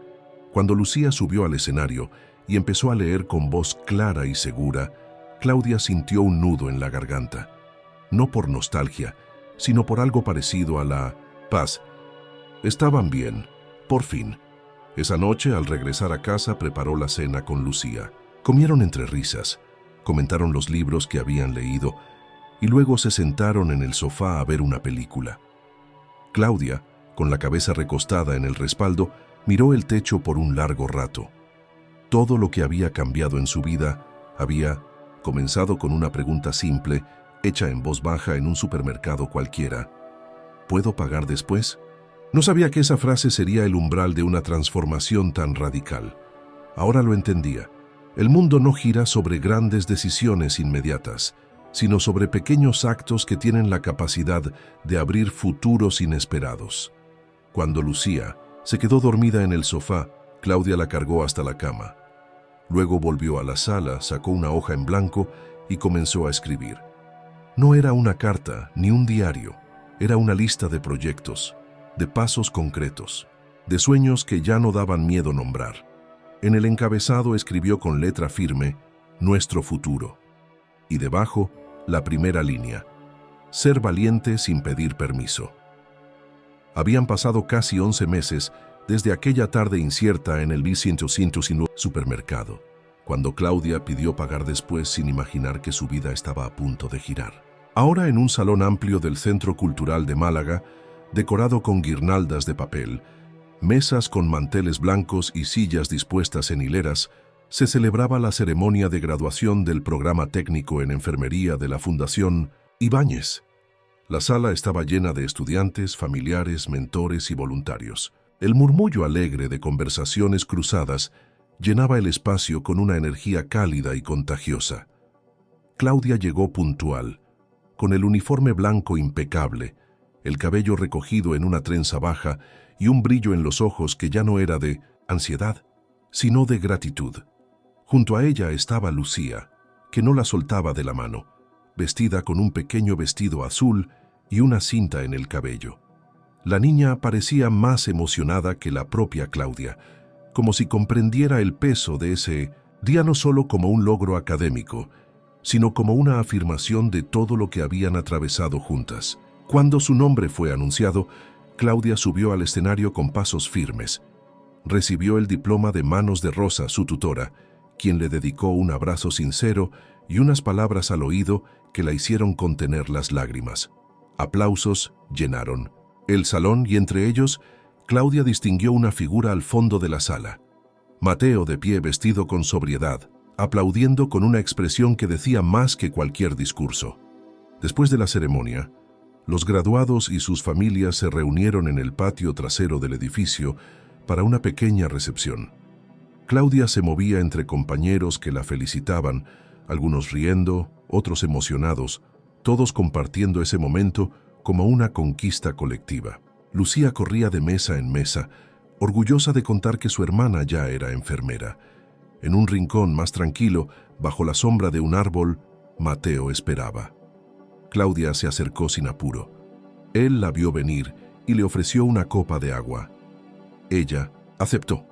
Cuando Lucía subió al escenario y empezó a leer con voz clara y segura, Claudia sintió un nudo en la garganta. No por nostalgia, sino por algo parecido a la paz. Estaban bien, por fin. Esa noche, al regresar a casa, preparó la cena con Lucía. Comieron entre risas, comentaron los libros que habían leído y luego se sentaron en el sofá a ver una película. Claudia, con la cabeza recostada en el respaldo, miró el techo por un largo rato. Todo lo que había cambiado en su vida había comenzado con una pregunta simple, hecha en voz baja en un supermercado cualquiera. ¿Puedo pagar después? No sabía que esa frase sería el umbral de una transformación tan radical. Ahora lo entendía. El mundo no gira sobre grandes decisiones inmediatas, sino sobre pequeños actos que tienen la capacidad de abrir futuros inesperados. Cuando Lucía se quedó dormida en el sofá, Claudia la cargó hasta la cama. Luego volvió a la sala, sacó una hoja en blanco y comenzó a escribir. No era una carta ni un diario, era una lista de proyectos, de pasos concretos, de sueños que ya no daban miedo nombrar. En el encabezado escribió con letra firme, nuestro futuro. Y debajo, la primera línea, ser valiente sin pedir permiso. Habían pasado casi 11 meses desde aquella tarde incierta en el B109 supermercado, cuando Claudia pidió pagar después sin imaginar que su vida estaba a punto de girar. Ahora en un salón amplio del Centro Cultural de Málaga, decorado con guirnaldas de papel, mesas con manteles blancos y sillas dispuestas en hileras, se celebraba la ceremonia de graduación del programa técnico en enfermería de la Fundación Ibáñez. La sala estaba llena de estudiantes, familiares, mentores y voluntarios. El murmullo alegre de conversaciones cruzadas llenaba el espacio con una energía cálida y contagiosa. Claudia llegó puntual, con el uniforme blanco impecable, el cabello recogido en una trenza baja y un brillo en los ojos que ya no era de ansiedad, sino de gratitud. Junto a ella estaba Lucía, que no la soltaba de la mano, vestida con un pequeño vestido azul y una cinta en el cabello. La niña parecía más emocionada que la propia Claudia, como si comprendiera el peso de ese día no solo como un logro académico, sino como una afirmación de todo lo que habían atravesado juntas. Cuando su nombre fue anunciado, Claudia subió al escenario con pasos firmes. Recibió el diploma de manos de Rosa, su tutora, quien le dedicó un abrazo sincero y unas palabras al oído que la hicieron contener las lágrimas. Aplausos llenaron el salón y entre ellos, Claudia distinguió una figura al fondo de la sala. Mateo, de pie, vestido con sobriedad, aplaudiendo con una expresión que decía más que cualquier discurso. Después de la ceremonia, los graduados y sus familias se reunieron en el patio trasero del edificio para una pequeña recepción. Claudia se movía entre compañeros que la felicitaban, algunos riendo, otros emocionados, todos compartiendo ese momento como una conquista colectiva. Lucía corría de mesa en mesa, orgullosa de contar que su hermana ya era enfermera. En un rincón más tranquilo, bajo la sombra de un árbol, Mateo esperaba. Claudia se acercó sin apuro. Él la vio venir y le ofreció una copa de agua. Ella aceptó.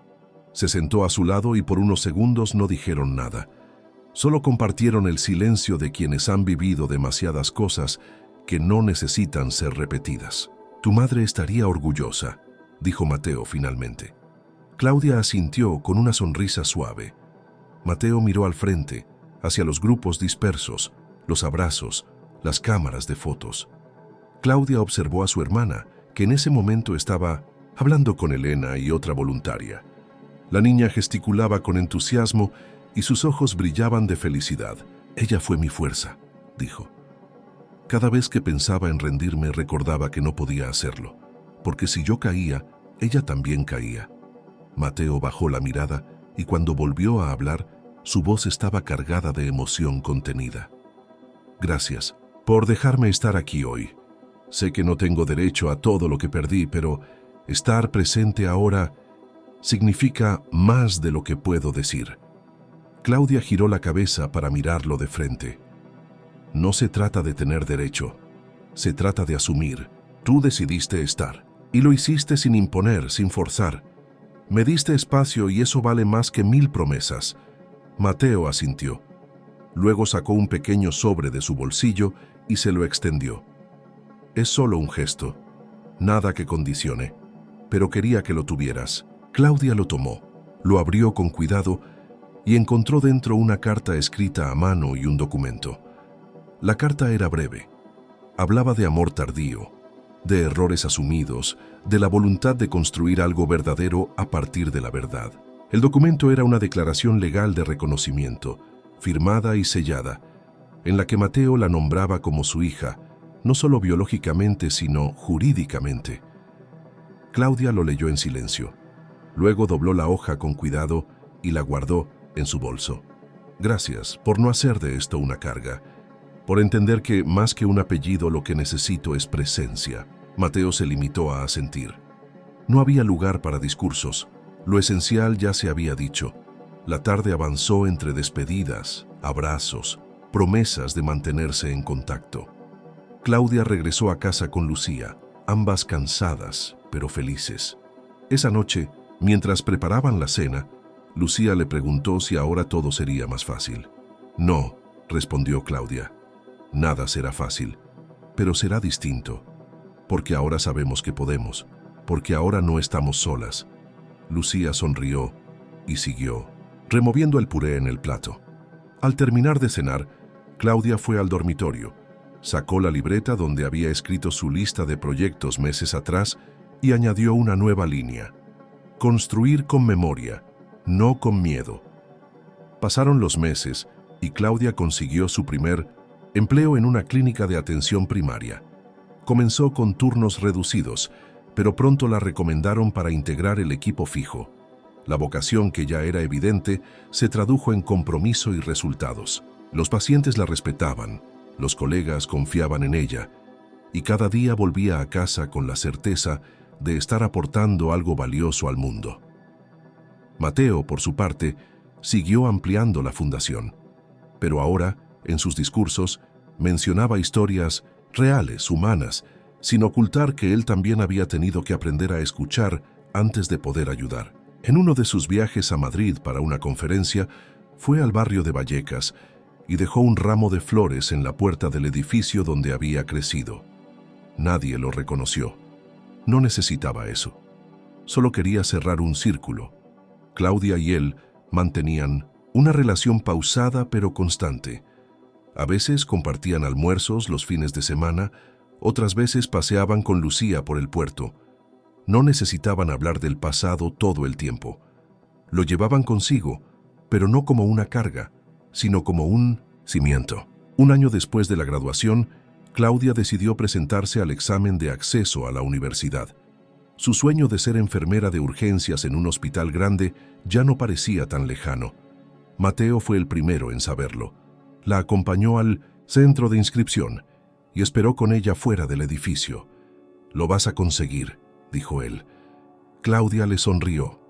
Se sentó a su lado y por unos segundos no dijeron nada. Solo compartieron el silencio de quienes han vivido demasiadas cosas que no necesitan ser repetidas. «Tu madre estaría orgullosa», dijo Mateo finalmente. Claudia asintió con una sonrisa suave. Mateo miró al frente, hacia los grupos dispersos, los abrazos, las cámaras de fotos. Claudia observó a su hermana, que en ese momento estaba hablando con Elena y otra voluntaria. La niña gesticulaba con entusiasmo y sus ojos brillaban de felicidad. «Ella fue mi fuerza», dijo. Cada vez que pensaba en rendirme recordaba que no podía hacerlo, porque si yo caía, ella también caía. Mateo bajó la mirada y cuando volvió a hablar, su voz estaba cargada de emoción contenida. «Gracias por dejarme estar aquí hoy. Sé que no tengo derecho a todo lo que perdí, pero estar presente ahora significa más de lo que puedo decir». Claudia giró la cabeza para mirarlo de frente. «No se trata de tener derecho, se trata de asumir. Tú decidiste estar, y lo hiciste sin imponer, sin forzar. Me diste espacio y eso vale más que 1000 promesas». Mateo asintió. Luego sacó un pequeño sobre de su bolsillo y se lo extendió. «Es solo un gesto, nada que condicione, pero quería que lo tuvieras». Claudia lo tomó, lo abrió con cuidado y encontró dentro una carta escrita a mano y un documento. La carta era breve. Hablaba de amor tardío, de errores asumidos, de la voluntad de construir algo verdadero a partir de la verdad. El documento era una declaración legal de reconocimiento, firmada y sellada, en la que Mateo la nombraba como su hija, no solo biológicamente, sino jurídicamente. Claudia lo leyó en silencio. Luego dobló la hoja con cuidado y la guardó en su bolso. «Gracias por no hacer de esto una carga, por entender que más que un apellido lo que necesito es presencia». Mateo se limitó a asentir. No había lugar para discursos. Lo esencial ya se había dicho. La tarde avanzó entre despedidas, abrazos, promesas de mantenerse en contacto. Claudia regresó a casa con Lucía, ambas cansadas, pero felices. Esa noche, mientras preparaban la cena, Lucía le preguntó si ahora todo sería más fácil. «No», respondió Claudia. «Nada será fácil, pero será distinto, porque ahora sabemos que podemos, porque ahora no estamos solas, Lucía sonrió y siguió, removiendo el puré en el plato. Al terminar de cenar, Claudia fue al dormitorio, sacó la libreta donde había escrito su lista de proyectos meses atrás y añadió una nueva línea: construir con memoria, no con miedo. Pasaron los meses y Claudia consiguió su primer empleo en una clínica de atención primaria. Comenzó con turnos reducidos, pero pronto la recomendaron para integrar el equipo fijo. La vocación, que ya era evidente, se tradujo en compromiso y resultados. Los pacientes la respetaban, los colegas confiaban en ella, y cada día volvía a casa con la certeza de estar aportando algo valioso al mundo. Mateo, por su parte, siguió ampliando la fundación, pero ahora, en sus discursos, mencionaba historias reales, humanas, sin ocultar que él también había tenido que aprender a escuchar antes de poder ayudar. En uno de sus viajes a Madrid para una conferencia, fue al barrio de Vallecas y dejó un ramo de flores en la puerta del edificio donde había crecido. Nadie lo reconoció. No necesitaba eso. Solo quería cerrar un círculo. Claudia y él mantenían una relación pausada pero constante. A veces compartían almuerzos los fines de semana, otras veces paseaban con Lucía por el puerto. No necesitaban hablar del pasado todo el tiempo. Lo llevaban consigo, pero no como una carga, sino como un cimiento. Un año después de la graduación, Claudia decidió presentarse al examen de acceso a la universidad. Su sueño de ser enfermera de urgencias en un hospital grande ya no parecía tan lejano. Mateo fue el primero en saberlo. La acompañó al centro de inscripción y esperó con ella fuera del edificio. «Lo vas a conseguir», dijo él. Claudia le sonrió.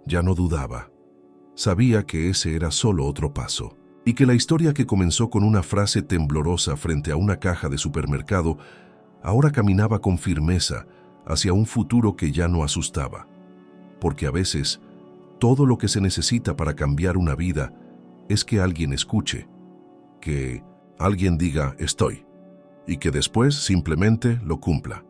Ya no dudaba. Sabía que ese era solo otro paso, y que la historia, que comenzó con una frase temblorosa frente a una caja de supermercado, ahora caminaba con firmeza hacia un futuro que ya no asustaba. Porque a veces, todo lo que se necesita para cambiar una vida es que alguien escuche, que alguien diga «estoy», y que después simplemente lo cumpla.